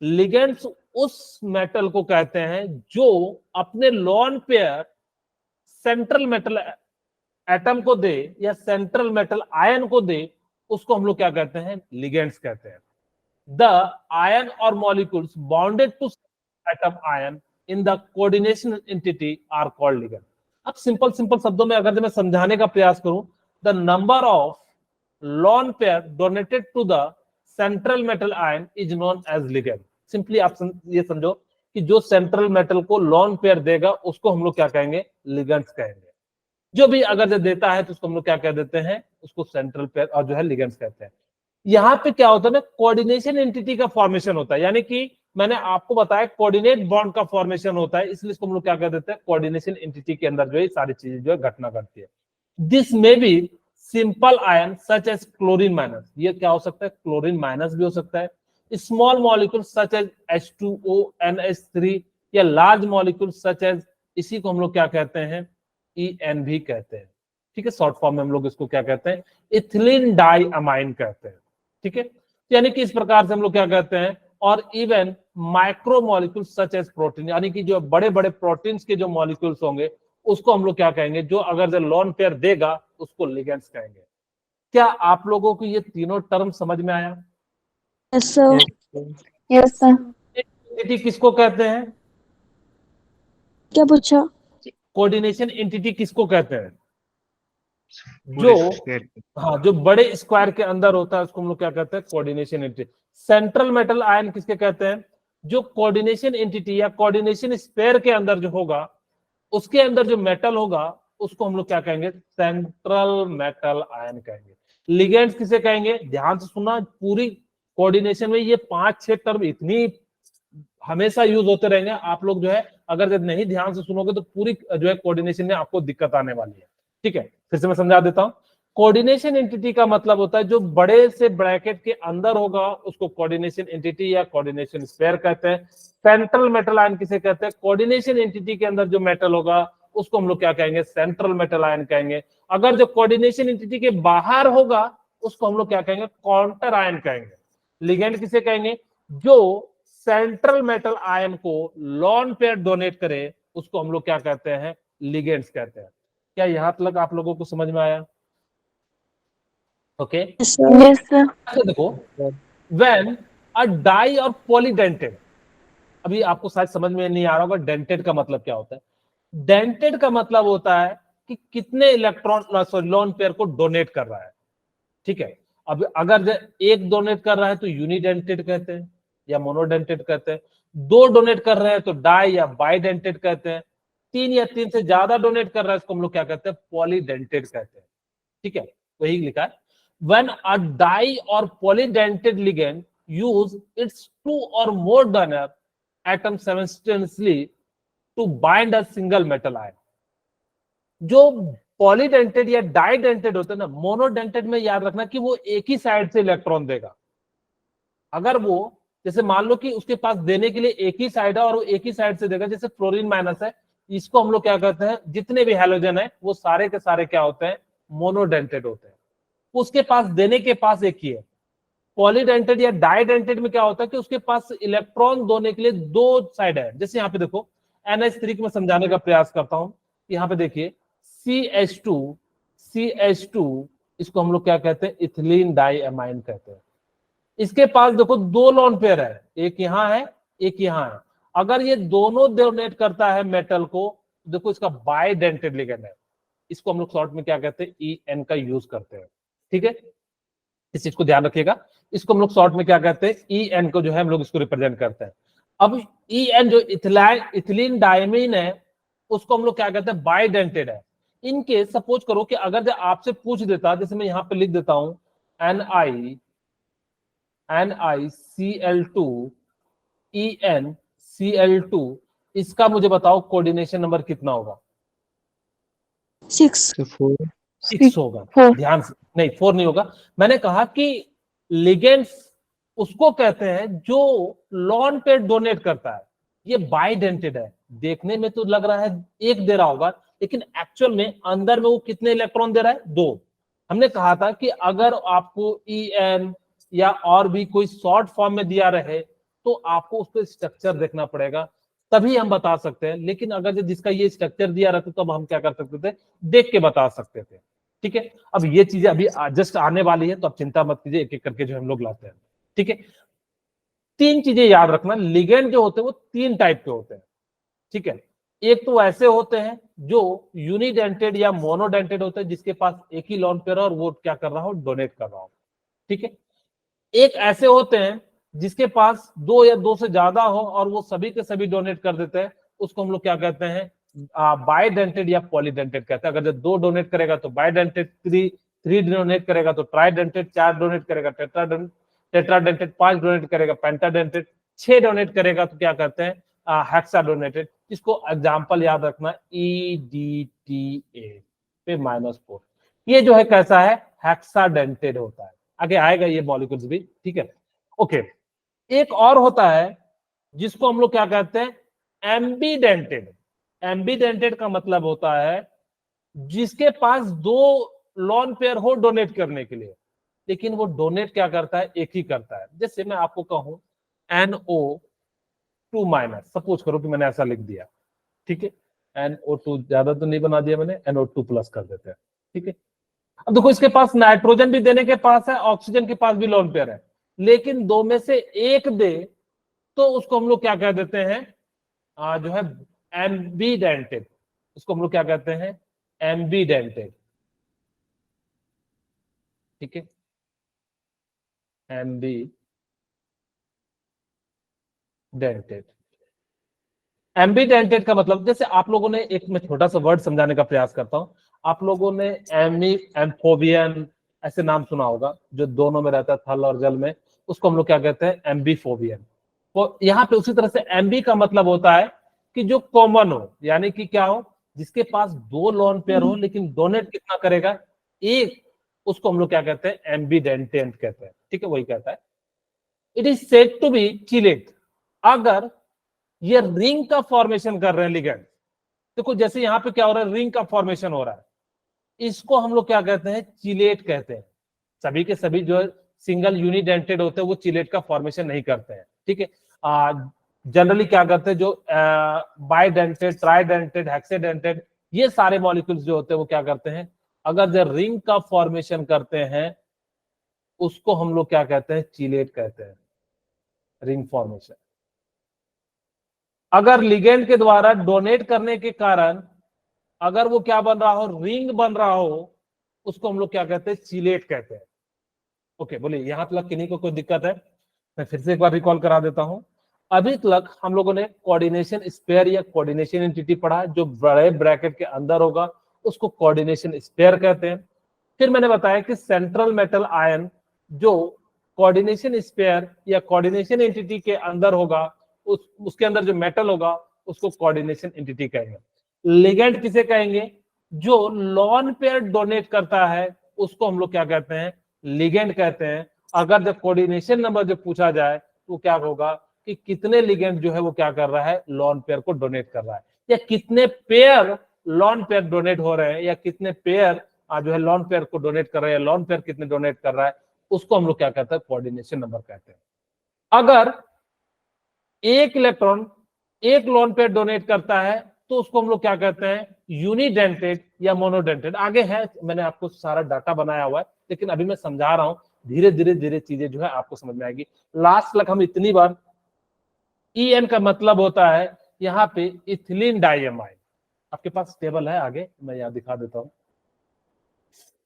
लिगेंड्स उस मेटल को कहते हैं जो अपने lone pair central metal atom को दे या सेंट्रल मेटल आयन को दे, उसको हम लोग क्या कहते हैं? लिगेंड्स कहते हैं। द आयन और molecules bonded to atom ion in the coordination entity are called ligand. अब सिंपल सिंपल शब्दों में अगर मैं समझाने का प्रयास करूं, the number of lone pair donated to the central metal ion is known as ligand। Simply आप ये समझो कि जो सेंट्रल मेटल को लॉन पेयर देगा उसको हम लोग क्या कहेंगे? लिगेंड्स कहेंगे। जो भी अगर जो देता है तो उसको हम लोग क्या कह देते हैं? उसको सेंट्रल पेयर और जो है लिगेंड्स कहते हैं। यहाँ पे क्या होता है ना, कोऑर्डिनेशन एंटिटी का फॉर्मेशन होता है, यानी कि मैंने आपको बताया कोऑर्डिनेट बॉन्ड का फॉर्मेशन होता है, इसलिए इसको हम लोग क्या कह देते हैं? कोऑर्डिनेशन एंटिटी के अंदर जो है सारी चीजें जो है घटना करती है। दिस में भी simple ion such as chlorine minus, ये क्या हो सकता है? क्लोरीन माइनस भी हो सकता है। Small molecule such as H2O NH3 या लार्ज मॉलिक्यूल सच एज, इसी को हम लोग क्या कहते हैं? EN भी कहते हैं। ठीक है, शॉर्ट फॉर्म में हम लोग इसको क्या कहते हैं? इथिलीन डाइअमाइन कहते हैं। ठीक है, यानी कि इस प्रकार से हम लोग क्या कहते हैं। और even micro molecule such as protein, यानी कि जो बड़े बड़े प्रोटीन्स के जो मॉलिक्यूल्स होंगे उसको हम लोग क्या कहेंगे? जो अगर जो लॉन पेयर देगा उसको लिगेंड्स कहेंगे। क्या आप लोगों को ये तीनों टर्म समझ में आया? Yes sir, Yes, sir. Entity किसको कहते हैं? क्या पूछा? कोऑर्डिनेशन एंटिटी किसको कहते हैं? जो हाँ, जो बड़े स्क्वायर के अंदर होता है उसको हम लोग क्या कहते हैं? Coordination entity. Central metal ion किसके कहते हैं? जो कोऑर्डिनेशन एंटिटी या कोऑर्डिनेशन स्पेयर के अंदर जो होगा, उसके अंदर जो मेटल होगा उसको हम लोग क्या कहेंगे? सेंट्रल मेटल आयन कहेंगे। लिगेंड्स किसे कहेंगे? ध्यान से सुनना, पूरी कोऑर्डिनेशन में ये 5-6 टर्म इतनी हमेशा यूज होते रहेंगे, आप लोग जो है अगर जब नहीं ध्यान से सुनोगे तो पूरी जो है कोऑर्डिनेशन में आपको दिक्कत आने वाली है। ठीक है, फिर से मैं समझा देता हूं। कोऑर्डिनेशन एंटिटी का मतलब होता है जो बड़े से ब्रैकेट के अंदर होगा उसको कोऑर्डिनेशन एंटिटी या कोऑर्डिनेशन स्फीयर कहते हैं। सेंट्रल मेटल आयन किसे कहते हैं? कोऑर्डिनेशन एंटिटी के अंदर जो मेटल होगा उसको हम लोग क्या कहेंगे? सेंट्रल मेटल आयन कहेंगे। अगर जो कोऑर्डिनेशन एंटिटी के बाहर होगा उसको हम लोग क्या कहेंगे? काउंटर आयन कहेंगे। लिगेंड किसे कहेंगे? जो सेंट्रल मेटल आयन को लॉन पेयर डोनेट करे उसको हम लोग क्या कहते हैं? लिगेंड्स कहते हैं। क्या यहां तक आप लोगों को समझ में आया? Okay Yes, sir. Yes, sir. अच्छा देखो, व्हेन अ डाई और पॉलीडेंटेड, अभी आपको शायद समझ में नहीं आ रहा होगा डेंटेड का मतलब क्या होता है। डेंटेड का मतलब होता है कि कितने इलेक्ट्रॉन सॉरी लोन पेयर को डोनेट कर रहा है। ठीक है, अब अगर एक डोनेट कर रहा है तो यूनिडेंटेड कहते हैं या मोनोडेंटेड कहते हैं। दो डोनेट कर रहे हैं तो डाई या बाइडेंटेड कहते हैं। तीन या तीन से ज्यादा डोनेट कर रहा है इसको हम लोग क्या कहते हैं? पॉलीडेंटेड कहते हैं। ठीक है, वही लिखा है। When a di or polydentate ligand use its two or more donor atoms simultaneously to bind a single metal ion. जो पॉलीडेंटेड या डाइडेंटेड होते हैं ना, मोनोडेंटेड में याद रखना कि वो एक ही साइड से इलेक्ट्रॉन देगा। अगर वो जैसे मान लो कि उसके पास देने के लिए एक ही साइड है और वो एक ही साइड से देगा, जैसे फ्लोरीन माइनस है, इसको हम लोग क्या कहते हैं? जितने भी हैलोजन है वो सारे के सारे क्या होते हैं? मोनोडेंटेड होते हैं। उसके पास देने के पास एक ही है। पॉलीडेंटेड या डाइडेंटेड में क्या होता है कि उसके पास इलेक्ट्रॉन देने के लिए दो साइड है। जैसे यहाँ पे देखो NH3 को मैं समझाने का प्रयास करता हूं। यहाँ पे देखिए CH2 इसको हम लोग क्या कहते हैं? इथिलीन डाइअमाइन कहते हैं। इसके पास देखो दो लोन पेयर है, एक यहाँ है एक यहाँ है। अगर ये दोनों डोनेट करता है मेटल को, देखो इसका बाइडेंटेड लिगेंड है। इसको हम लोग शॉर्ट में क्या कहते हैं? EN का यूज करते हैं। ठीक है, इस चीज को ध्यान रखिएगा। इसको हम लोग शॉर्ट में क्या कहते हैं? EN को जो है हम लोग इसको रिप्रेजेंट करते हैं। अब EN जो इथिलीन डायमीन है उसको हम लोग क्या कहते हैं? बाइडेंटेड है। इनके सपोज करो कि अगर जो आपसे पूछ देता, जैसे मैं यहां पे लिख देता हूं NiCl2 EnCl2, इसका मुझे बताओ कोऑर्डिनेशन नंबर कितना होगा? 6. 6 होगा। 4. ध्यान से, नहीं 4 नहीं होगा। मैंने कहा कि लिगेंड्स उसको कहते हैं जो लॉन पेयर डोनेट करता है। ये बाइडेंटेड है। देखने में तो लग रहा है एक दे रहा होगा, लेकिन एक्चुअल में अंदर में वो कितने इलेक्ट्रॉन दे रहा है? 2। हमने कहा था कि अगर आपको EN या और भी कोई शॉर्ट फॉर्म में दिया रहे तो आपको उसको स्ट्रक्चर देखना पड़ेगा, तभी हम बता सकते हैं। लेकिन अगर जिसका ये स्ट्रक्चर दिया रहता तो हम क्या कर सकते थे? देख के बता सकते थे। ठीक है, अब ये चीजें अभी जस्ट आने वाली है तो अब चिंता मत कीजिए, एक एक करके जो हम लोग लाते हैं। ठीक है, 3 चीजें याद रखना। लिगेंड जो होते हैं वो 3 टाइप के होते हैं। ठीक है, एक तो ऐसे होते हैं जो यूनिडेंटेड या मोनोडेंटेड होते हैं, जिसके पास एक ही लोन पेयर और वो क्या कर रहा हो? डोनेट कर रहा हो। ठीक है, एक ऐसे होते हैं जिसके पास 2 या 2 से ज्यादा हो और वो सभी के सभी डोनेट कर देते हैं, उसको हम लोग क्या कहते हैं? बाइडेंटेड या पॉलीडेंटेड कहते हैं। अगर जब 2 डोनेट करेगा तो बाइडेंटेड, 3 डोनेट करेगा तो ट्राइडेंटेड, 4 डोनेट करेगा टेट्राडेंटेड, 5 डोनेट करेगा पेंटाडेंटेड, 6 डोनेट करेगा तो क्या कहते हैं? हेक्साडोनेटेड। इसको एग्जांपल याद रखना EDTA पे -4। ये जो है कैसा है? हेक्साडेंटेड होता है। आगे आएगा ये मॉलिक्यूल्स भी। ठीक है, ओके। एक और होता है जिसको हम लोग क्या कहते हैं? एम्बीडेंटेड। एम्बीडेंटेड का मतलब होता है जिसके पास 2 लोन पेयर हो डोनेट करने के लिए, लेकिन वो डोनेट क्या करता है? एक ही करता है। जैसे मैं आपको कहूं NO2-, सपोज करो कि मैंने ऐसा लिख दिया। ठीक है, NO2 ज्यादा तो नहीं बना दिया मैंने, NO2+ कर देते हैं। ठीक है, अब देखो इसके पास नाइट्रोजन भी देने के पास है, ऑक्सीजन के पास भी लोन पेयर है, लेकिन 2 में से एक दे तो उसको हम लोग क्या कह देते हैं? जो है एम्बीडेंटेड। उसको हम लोग क्या कहते हैं? एम्बीडेंटेड। ठीक है, एम्बीडेंटेड। एम्बीडेंटेड का मतलब, जैसे आप लोगों ने एक, मैं छोटा सा वर्ड समझाने का प्रयास करता हूं। आप लोगों ने एम्फोबियन ऐसे नाम सुना होगा, जो दोनों में रहता है, थल और जल में। उसको हम लोग क्या कहते हैं? एम्बीफोबियन। तो यहाँ पे उसी तरह से एम्बी का मतलब होता है कि जो कॉमन हो, यानी कि क्या हो, जिसके पास दो लोन पेयर हो लेकिन डोनेट कितना करेगा, एक, उसको हम लोग क्या कहते हैं, एम्बीडेंटेंट कहते हैं। ठीक है, वही कहता है। It is said to be chelate अगर ये रिंग का फॉर्मेशन कर रहे हैं लिगेंड। देखो जैसे यहां पे क्या हो रहा है, रिंग का फॉर्मेशन हो रहा है, इसको हम लोग क्या कहते हैं, चिलेट कहते हैं। सभी के सभी जो सिंगल यूनिडेंटेड होते हैं वो चिलेट का फॉर्मेशन नहीं करते हैं। ठीक है, जनरली क्या करते हैं, जो बाइडेंटेड, ट्राइडेंटेड, हेक्साडेंटेड, ये सारे मॉलिक्यूल्स जो होते हैं वो क्या करते हैं, अगर जो रिंग का फॉर्मेशन करते हैं उसको हम लोग क्या कहते हैं, चिलेट कहते हैं, रिंग फॉर्मेशन। अगर लिगेंड के द्वारा डोनेट करने के कारण अगर वो क्या बन रहा हो, रिंग बन रहा हो, उसको हम लोग क्या कहते हैं, चिलेट कहते हैं। ओके, बोलिए यहां तक किन्हीं को कोई दिक्कत है? मैं फिर से एक बार रिकॉल करा देता हूं। अभी तक हम लोगों ने कोऑर्डिनेशन स्पेयर या कोऑर्डिनेशन एंटिटी पढ़ा, जो बड़े ब्रैकेट के अंदर होगा उसको कोऑर्डिनेशन स्पेयर कहते हैं। फिर मैंने बताया कि सेंट्रल मेटल आयन जो कोऑर्डिनेशन स्पेयर या कोऑर्डिनेशन एंटिटी के अंदर होगा, उसके अंदर जो मेटल होगा उसको कोऑर्डिनेशन एंटिटी कहेंगे। लिगेंड किसे कहेंगे, जो लॉन पेयर डोनेट करता है उसको हम लोग क्या कहते हैं, लिगेंड कहते हैं। अगर जब कोऑर्डिनेशन नंबर जो पूछा जाए तो क्या होगा कि कितने लिगेंड जो है वो क्या कर रहा है, लॉन पेयर को डोनेट कर रहा है, या कितने पेयर लॉन पेयर डोनेट हो रहे हैं, या कितने पेयर जो है लॉन पेयर को डोनेट कर रहे हैं, लॉन पेयर कितने डोनेट कर रहा है, उसको हम लोग क्या कहते हैं, कोऑर्डिनेशन नंबर कहते हैं। अगर एक इलेक्ट्रॉन एक लॉन पेयर डोनेट करता है तो उसको हम लोग क्या कहते हैं, यूनिडेंटेड या मोनोडेंटेड। आगे है, मैंने आपको सारा डाटा बनाया हुआ है, लेकिन अभी मैं समझा रहा हूं, धीरे धीरे धीरे चीजें जो है आपको समझ में आएगी। लास्ट तक हम इतनी बार, EN का मतलब होता है यहाँ पे इथिलीन डाइएमाइड। आपके पास टेबल है, आगे मैं यहाँ दिखा देता हूँ,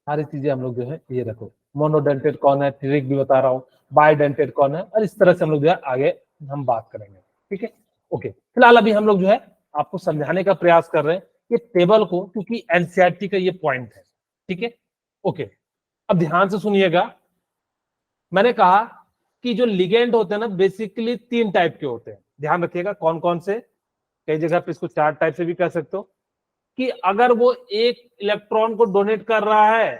सारी चीजें हम लोग जो है ये रखो, मोनोडेंटेड कौन है, ट्रिक भी बता रहा हूँ, बाइडेंटेड कौन है, और इस तरह से हम लोग जो है आगे हम बात करेंगे। ठीक है, ओके। फिलहाल अभी हम लोग जो है आपको समझाने का प्रयास कर रहे हैं ये टेबल को, क्योंकि एनसीईआरटी का ये पॉइंट है। ठीक है, ओके। अब ध्यान से सुनिएगा, मैंने कहा कि जो लिगेंड होते हैं ना, बेसिकली 3 टाइप के होते हैं। ध्यान रखिएगा कौन कौन से, कई जगह पे इसको 4 टाइप से भी कह सकते हो, कि अगर वो एक इलेक्ट्रॉन को डोनेट कर रहा है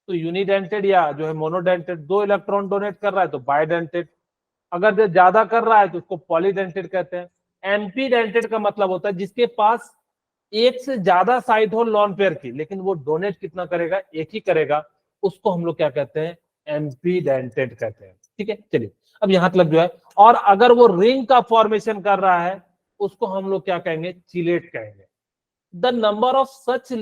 तो यूनिडेंटेड, या जो है मोनोडेंटेड, 2 इलेक्ट्रॉन डोनेट कर रहा है तो बाइडेंटेड, अगर जो ज्यादा कर रहा है तो उसको पॉलीडेंटेड कहते हैं। एम्पीडेंटेड का मतलब होता है जिसके पास एक से ज्यादा साइड हो लॉन पेयर की, लेकिन वो डोनेट कितना करेगा, एक ही करेगा, उसको हम लोग क्या कहते हैं, एम्पीडेंटेड कहते हैं। ठीक है, चलिए अब यहां तक जो है, और अगर वो रिंग का फॉर्मेशन कर रहा है उसको हम लोग क्या कहेंगे, चिलेट कहेंगे। The number of such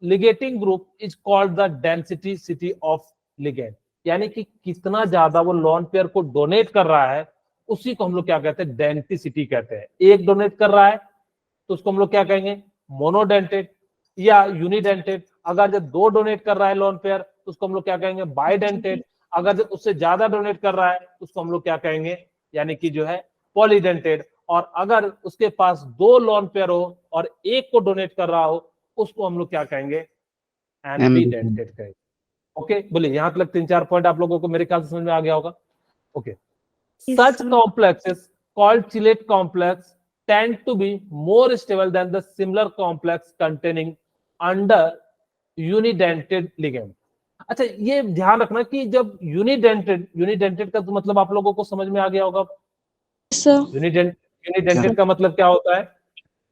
ligating group is called the density of ligand, यानी कि कितना ज्यादा वो लॉन पेयर को डोनेट कर रहा है उसी को हम लोग क्या कहते हैं, डेंसिटी कहते हैं। एक डोनेट कर रहा है तो उसको हम लोग क्या कहेंगे, मोनोडेंटेड या यूनिडेंटेड। अगर जब 2 डोनेट कर रहा है लॉन पेयर तो उसको हम लोग क्या कहेंगे, बाइडेंटेड। अगर जब उससे ज्यादा डोनेट कर रहा है तो उसको हम लोग क्या कहेंगे, यानी कि जो है पॉलीडेंटेड। और अगर उसके पास 2 लॉन पेयर हो और एक को डोनेट कर रहा हो उसको हम लोग क्या कहेंगे, एम्बीडेंटेड कहेंगे। ओके, बोलिए यहां तक 3-4 पॉइंट आप लोगों को मेरे ख्याल से समझ में आ गया होगा। Okay, such complexes called chelate complex tend to be more stable than the similar complex containing under unidented ligand। अच्छा, ये ध्यान रखना कि जब यूनिडेंटेड का तो मतलब आप लोगों को समझ में आ गया होगा। सर यूनिडेंटेड का मतलब क्या होता है,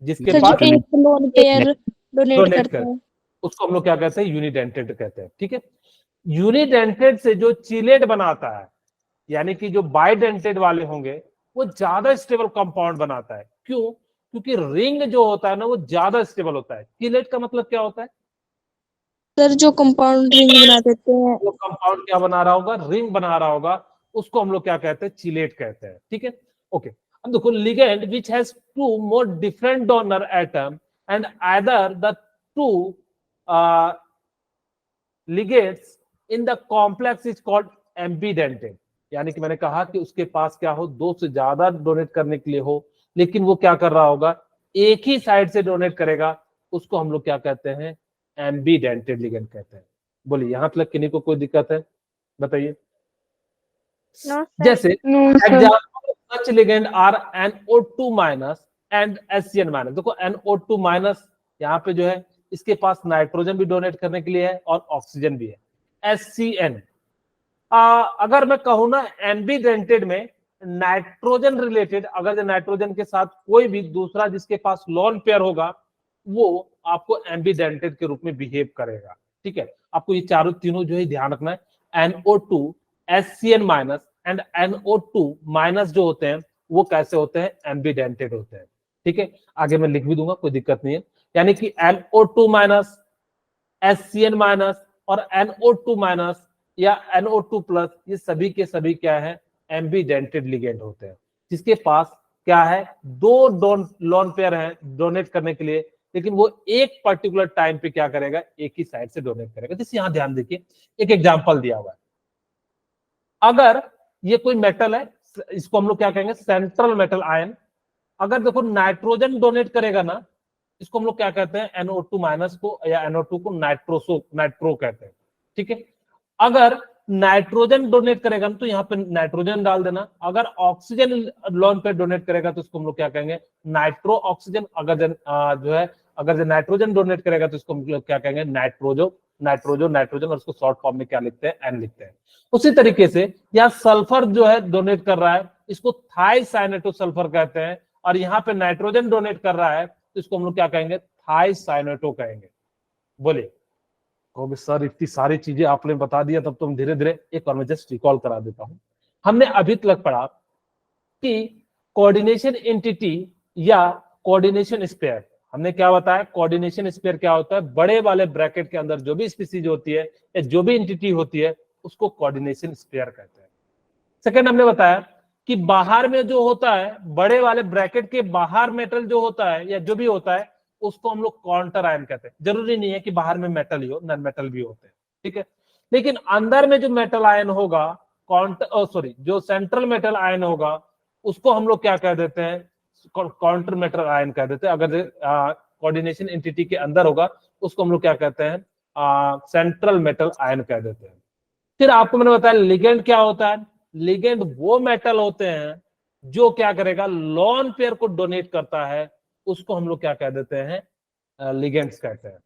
जिसके सर, पास जो एक लोन पेयर डोनेट डोनेट करता कर, है उसको हम लोग क्या कहते हैं, यूनिडेंटेड कहते हैं। ठीक है, यूनिडेंटेड से जो चिलेट बनाता है, यानी कि जो बाइडेंटेड वाले होंगे वो ज्यादा स्टेबल कंपाउंड बनाता है। क्यों? क्योंकि रिंग जो होता है ना वो ज्यादा स्टेबल होता है। चिलेट का मतलब क्या होता है, सर, जो कंपाउंड रिंग बना देते हैं। वो कंपाउंड क्या बना रहा होगा, रिंग बना रहा होगा, उसको हम लोग क्या कहते हैं, चिलेट कहते हैं। ठीक है, ओके। अब देखो, ligand which has 2 more different donor atom and either the 2 ligands in the complex is called एम्बीडेंटेड। यानी कि मैंने कहा कि उसके पास क्या हो, 2 से ज्यादा डोनेट करने के लिए हो, लेकिन वो क्या कर रहा होगा, एक ही साइड से डोनेट करेगा, उसको हम लोग क्या कहते हैं, एम्बीडेंटेड लिगेंड कहते हैं। बोलिए यहां तक किन्हीं को कोई दिक्कत है, बताइए। जैसे No, sir. Example such ligand are NO2- and HCN minus. देखो NO2 माइनस यहाँ पे जो है इसके पास नाइट्रोजन भी डोनेट करने के लिए है और ऑक्सीजन भी है। HCN अगर मैं कहूँ ना एम्बीडेंटेड में नाइट्रोजन रिलेटेड, अगर नाइट्रोजन के साथ कोई भी दूसरा जिसके पास लोन पेयर होगा वो आपको एम्बीडेंटेड के रूप में बिहेव करेगा। ठीक है, आपको ये चारों तीनों जो है ध्यान रखना है। NO2 HCN minus and NO2 minus जो होते हैं वो कैसे होते हैं, एम्बीडेंटेड होते हैं। ठीक है, आगे मैं लिख भी दूंगा, कोई दिक्कत नहीं है। यानी कि NO2 माइनस HCN माइनस और NO2 माइनस या NO2 प्लस, ये सभी के सभी क्या है, एम्बीडेंटेड लिगेंड होते हैं, जिसके पास क्या है, दो लोन पेयर है डोनेट करने के लिए, लेकिन वो एक पर्टिकुलर टाइम पे क्या करेगा, एक ही साइड से डोनेट करेगा। जैसे यहां ध्यान देखिए, एक एग्जांपल दिया हुआ है। अगर ये कोई मेटल है, इसको हम लोग क्या कहेंगे, सेंट्रल मेटल आयन। अगर देखो नाइट्रोजन डोनेट करेगा ना, इसको हम लोग क्या कहते हैं, NO2 माइनस को या NO2 को नाइट्रो कहते हैं। ठीक है, अगर नाइट्रोजन डोनेट करेगा ना तो यहाँ पे नाइट्रोजन डाल देना। अगर ऑक्सीजन लोन पे डोनेट करेगा तो इसको हम लोग क्या कहेंगे, नाइट्रो ऑक्सीजन। अगर जो है अगर नाइट्रोजन डोनेट करेगा तो इसको हम लोग क्या कहेंगे, नाइट्रोजन, और उसको शॉर्ट फॉर्म में क्या लिखते हैं, N लिखते हैं। उसी तरीके से यहाँ सल्फर जो है डोनेट कर रहा है, इसको थाइसाइनेटो सल्फर कहते हैं। और यहाँ पे नाइट्रोजन डोनेट कर रहा है तो इसको हम लोग क्या कहेंगे, थाइसाइनेटो कहेंगे। बोलिए, कहोगे सर इतनी सारी चीजें आपने बता दिया, तब तुम धीरे धीरे, एक और मैं जस्ट रिकॉल करा देता हूं। हमने अभी तक पढ़ा कि कोऑर्डिनेशन एंटिटी या कोऑर्डिनेशन स्पेयर, हमने क्या बताया, कोऑर्डिनेशन स्पेयर क्या होता है, बड़े वाले ब्रैकेट के अंदर जो भी स्पीसीज होती है या जो भी एंटिटी होती है उसको कोऑर्डिनेशन स्पेयर कहते हैं। सेकंड हमने बताया कि बाहर में जो होता है, बड़े वाले ब्रैकेट के बाहर मेटल जो होता है या जो भी होता है उसको हम लोग काउंटर आयन कहते हैं। जरूरी नहीं है कि बाहर में मेटल ही हो, नॉन मेटल भी होते हैं। ठीक है, लेकिन अंदर में जो मेटल आयन होगा, जो सेंट्रल मेटल आयन होगा उसको हम लोग क्या कह देते हैं, काउंटर मेटल आयन कह देते हैं। अगर कोऑर्डिनेशन एंटिटी के अंदर होगा उसको हम लोग क्या कहते हैं, सेंट्रल मेटल आयन कह देते हैं। फिर आपको मैंने बताया लिगेंड क्या होता है। लिगेंड वो मेटल होते हैं जो क्या करेगा, लोन पेयर को डोनेट करता है, उसको हम लोग क्या कह देते हैं, लिगेंड्स कहते हैं।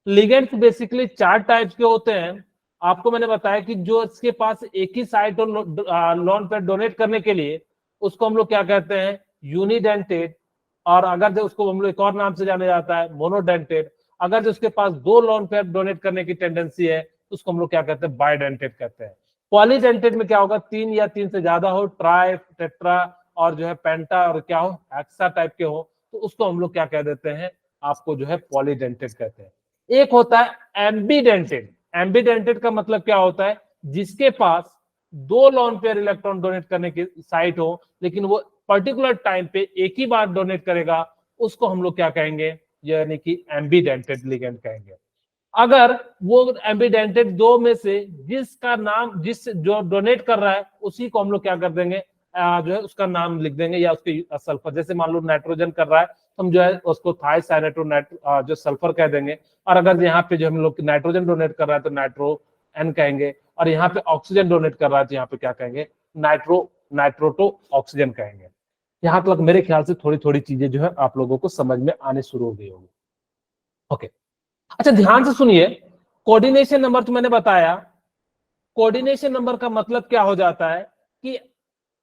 लिगेंड्स बेसिकली 4 टाइप्स के होते हैं। आपको मैंने बताया कि जो इसके पास एक ही साइट लोन पेयर डोनेट करने के लिए उसको हम लोग क्या कहते हैं, यूनिडेंटेड। और अगर जो उसको हम लोग एक और नाम से जाना जाता है, मोनोडेंटेड। अगर जो उसके पास 2 लोन पेयर डोनेट करने की टेंडेंसी है उसको हम लोग क्या कहते हैं, बाइडेंटेड कहते हैं। पॉलीडेंटेड में क्या होगा, 3 या 3 से ज्यादा हो, ट्राई, टेट्रा और जो है पेंटा और क्या हो, हेक्सा टाइप के हो, तो उसको हम लोग क्या कह देते हैं, आपको जो है पॉलीडेंटेड कहते हैं। एक होता है एम्बीडेंटेड। एम्बीडेंटेड का मतलब क्या होता है, जिसके पास 2 लोन पेयर इलेक्ट्रॉन डोनेट करने की साइट हो, लेकिन वो पर्टिकुलर टाइम पे एक ही बार डोनेट करेगा, उसको हम लोग क्या कहेंगे, यानी कि एम्बीडेंटेड लिगेंड कहेंगे। अगर वो एम्बीडेंटेड 2 में से जिसका नाम, जो डोनेट कर रहा है उसी को हम लोग क्या कर देंगे, जो है उसका नाम लिख देंगे या उसके सल्फर। जैसे मान लो नाइट्रोजन कर रहा है तो हम जो है उसको थाइसाइनेटो जो सल्फर कह देंगे। और अगर यहाँ पे जो हम लोग नाइट्रोजन डोनेट कर रहा है तो नाइट्रो N कहेंगे। और यहाँ पे ऑक्सीजन डोनेट कर रहा है तो यहाँ पे क्या कहेंगे, नाइट्रोटो ऑक्सीजन कहेंगे। यहाँ तक मेरे ख्याल से थोड़ी थोड़ी चीजें जो है आप लोगों को समझ में आने शुरू हो गई होगी। ओके, अच्छा ध्यान से सुनिए, कोऑर्डिनेशन नंबर तो मैंने बताया। कोऑर्डिनेशन नंबर का मतलब क्या हो जाता है कि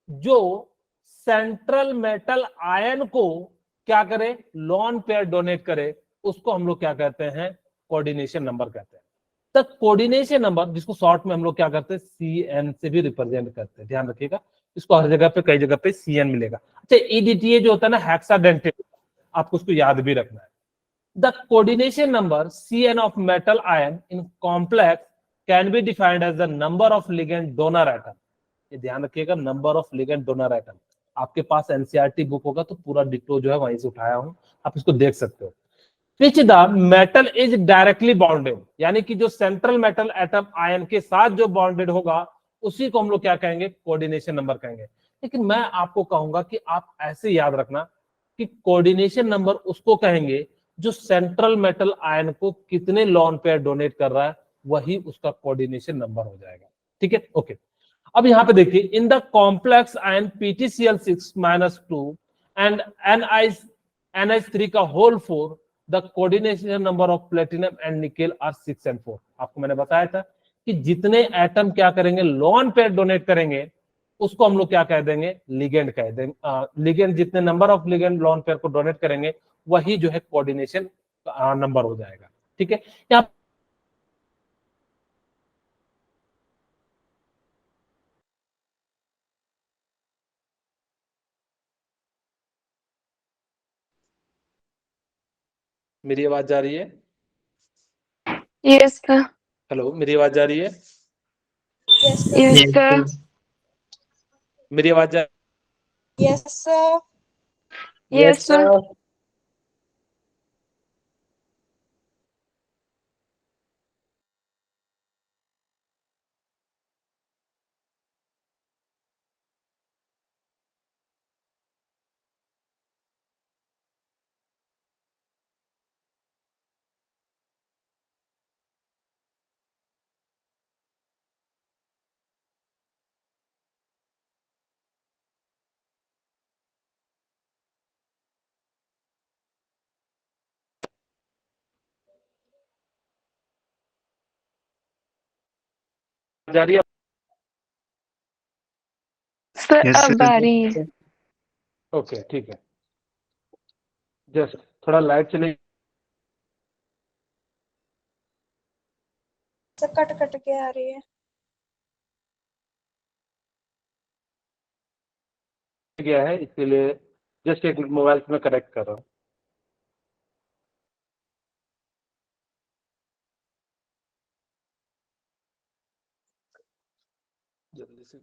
जो सेंट्रल मेटल आयन को क्या करे, लोन पेयर डोनेट करे, उसको हम लोग क्या कहते हैं, कोऑर्डिनेशन नंबर कहते हैं। तो कोऑर्डिनेशन नंबर, जिसको शॉर्ट में हम लोग क्या करते हैं, CN से भी रिप्रेजेंट करते हैं। ध्यान रखिएगा, इसको हर जगह पे, कई जगह पे CN मिलेगा। अच्छा, EDTA जो होता है ना, हेक्साडेंटेड, आपको उसको याद भी रखना है। The coordination number CN of metal ion in complex can be defined as the number of ligand donor atom. ये ध्यान रखिएगा, number of ligand donor atom. आपके पास NCERT बुक होगा तो पूरा डिक्टो जो है वहीं से उठाया हूं, आप इसको देख सकते हो। Which the metal is directly bonded, यानी कि जो सेंट्रल मेटल एटम आयन के साथ जो बॉन्डेड होगा उसी को हम लोग क्या कहेंगे, कोऑर्डिनेशन नंबर कहेंगे। लेकिन मैं आपको कहूंगा कि आप ऐसे याद रखना कि कोऑर्डिनेशन नंबर उसको कहेंगे जो सेंट्रल मेटल आयन को कितने लोन पेयर डोनेट कर रहा है, वही उसका कोऑर्डिनेशन नंबर हो जाएगा। ठीक है, ओके। अब यहां पे देखिए, in the complex ion PTCl6-2 and NH3 का whole 4, the coordination number of platinum and nickel are 6 and 4। आपको मैंने बताया था कि जितने एटम क्या करेंगे, लोन पेयर डोनेट करेंगे, उसको हम लोग क्या कह देंगे, लिगेंड कह देंगे। लिगेंड जितने number of ligand lone pair को डोनेट करेंगे वही जो है कोऑर्डिनेशन नंबर हो जाएगा। ठीक है, यहाँ मेरी आवाज जा रही है? Yes, sir. हेलो, मेरी आवाज जा रही है? Yes, sir. Yes, Yes, sir. sir. मेरी आवाज जा Yes, sir. Yes, sir. रही है? Sir, Yes, sir. अब आ रही है। ओके, ठीक है। जस्ट थोड़ा लाइट चले सर कट कट के आ रही है। गया है, इसके लिए जस्ट एक मिनट, मोबाइल में कनेक्ट कर रहा हूँ। जल्दी से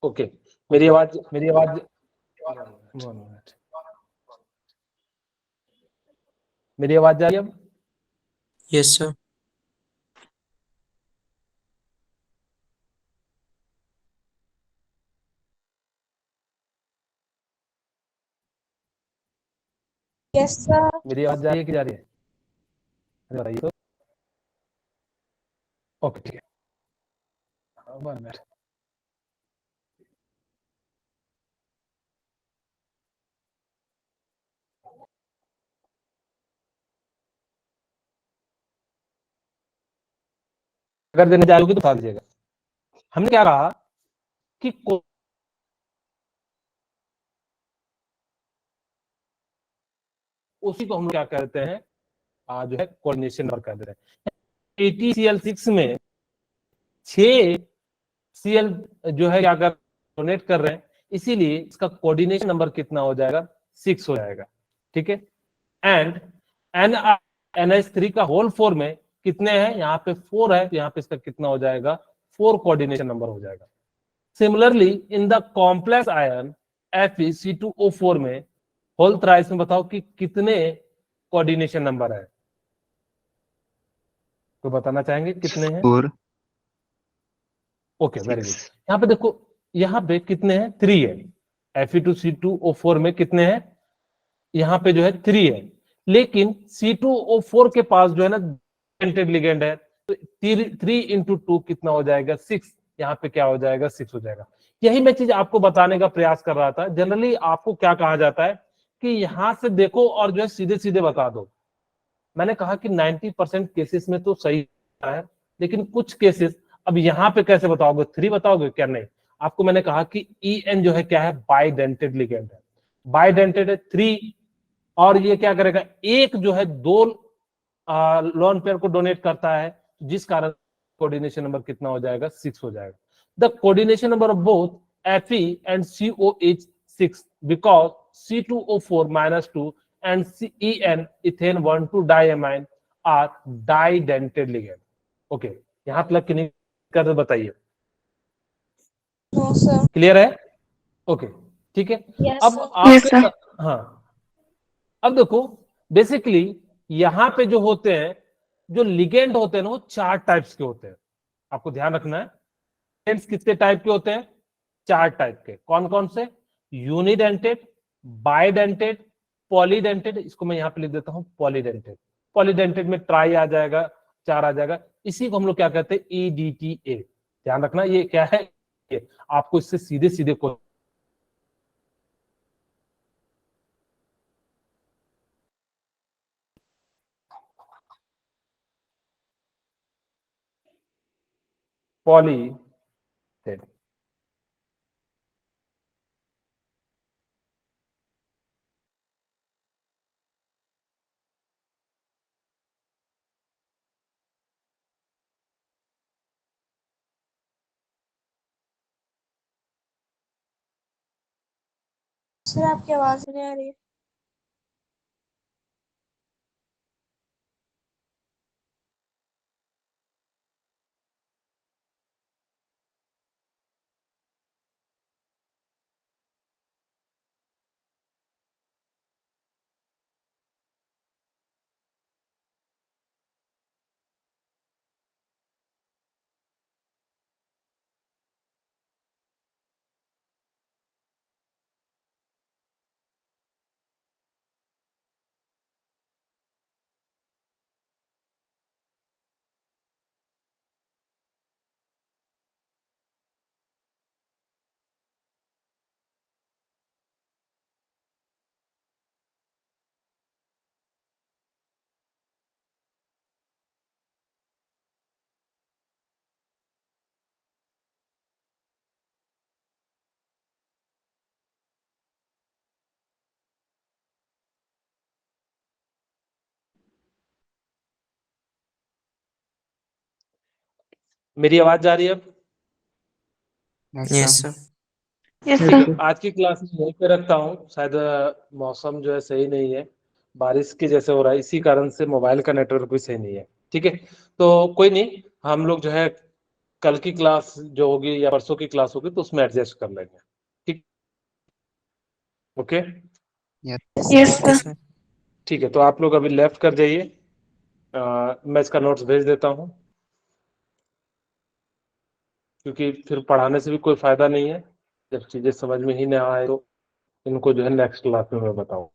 ओके। मेरी आवाज one minute। मेरी आवाज जा रही है अब? Yes, sir. Yes sir. मेरी आवाज जा रही है कि जा रही है? अरे बताइए तो। ओके, ठीक है। one minute। अगर देने जाओगे तो बता दीजिएगा। हमने क्या कहा कि उसी को हम लोग क्या कहते हैं, जो है कोऑर्डिनेशन नंबर कहते हैं। ATCl6 में 6 Cl जो है क्या कर डोनेट कर रहे हैं, इसीलिए इसका कोऑर्डिनेशन नंबर कितना हो जाएगा, 6 हो जाएगा। ठीक है, एंड NH3 का होल 4 में कितने हैं, यहाँ पे 4 है, तो यहाँ पे इसका कितना हो जाएगा, 4 कोऑर्डिनेशन नंबर हो जाएगा। Similarly in the complex ion FeC2O4 में होल थ्राइस में बताओ कि कितने कोऑर्डिनेशन नंबर है, तो बताना चाहेंगे कितने हैं? 4. Okay, very good. यहाँ पे देखो, यहाँ पे कितने हैं, 3 है। Fe2C2O4 में कितने हैं, यहाँ पे जो है 3 है, लेकिन C2O4 के पास जो है ना डेंटेड लिगेंड है, तो 3 into 2 कितना हो जाएगा, 6। यहाँ पे क्या हो जाएगा, 6 हो जाएगा। यही मैं चीज आपको बताने का प्रयास कर रहा था। जनरली आपको क्या कहा जाता है कि यहां से देखो और जो है सीधे सीधे बता दो। मैंने कहा कि 90% केसेस में तो सही है, लेकिन कुछ केसेस, अब यहाँ पे कैसे बताओगे, 3 बताओगे क्या? नहीं, आपको मैंने कहा कि EN जो है क्या है, बाइडेंटेड लिगेंड है, बाइडेंटेड है 3, और ये क्या करेगा, एक जो है 2 लोन पेयर को डोनेट करता है, जिस कारण कोऑर्डिनेशन नंबर कितना हो जाएगा, 6 हो जाएगा। The coordination number of both Fe and COH 6 because C2O4 -2 and EN ethane 1,2 diamine are didentate ligand। Okay, यहां तक कि नहीं कर बताइए, नो सर। क्लियर है? ओके, ठीक है। यस अब सर। Yes, आपके sir. हाँ, अब देखो बेसिकली यहां पे जो होते हैं, जो लिगेंड होते हैं ना, वो 4 टाइप्स के होते हैं। आपको ध्यान रखना है, लिगेंड्स कितने टाइप के होते हैं, 4 टाइप के। कौन कौन से? यूनिडेंटेड, बाइडेंटेड, पॉलीडेंटेड, इसको मैं यहाँ पे लिख देता हूँ पॉलीडेंटेड। पॉलीडेंटेड में ट्राई आ जाएगा, 4 आ जाएगा, इसी को हम लोग क्या कहते हैं, EDTA। ध्यान रखना ये क्या है, ये आपको इससे सीधे सीधे को पॉलीडेंटेड। सर आपकी आवाज नहीं आ रही है। मेरी आवाज जा रही है अब? Yes, sir. Yes, ठीक sir. है, आज की क्लास में यहीं पे रखता हूँ। शायद मौसम जो है सही नहीं है, बारिश के जैसे हो रहा है, इसी कारण से मोबाइल का नेटवर्क भी सही नहीं है। ठीक है, तो कोई नहीं, हम लोग जो है कल की क्लास जो होगी या परसों की क्लास होगी तो उसमें एडजस्ट कर लेंगे। ठीक, okay, Yes, Okay, sir. sir. ठीक है। तो आप लोग अभी लेफ्ट कर जाइए, मैं इसका नोट्स भेज देता हूँ, क्योंकि फिर पढ़ाने से भी कोई फायदा नहीं है जब चीजें समझ में ही ना आए तो इनको जो है नेक्स्ट क्लास में मैं बताऊँ।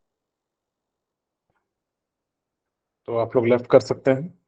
तो आप लोग लेफ्ट कर सकते हैं।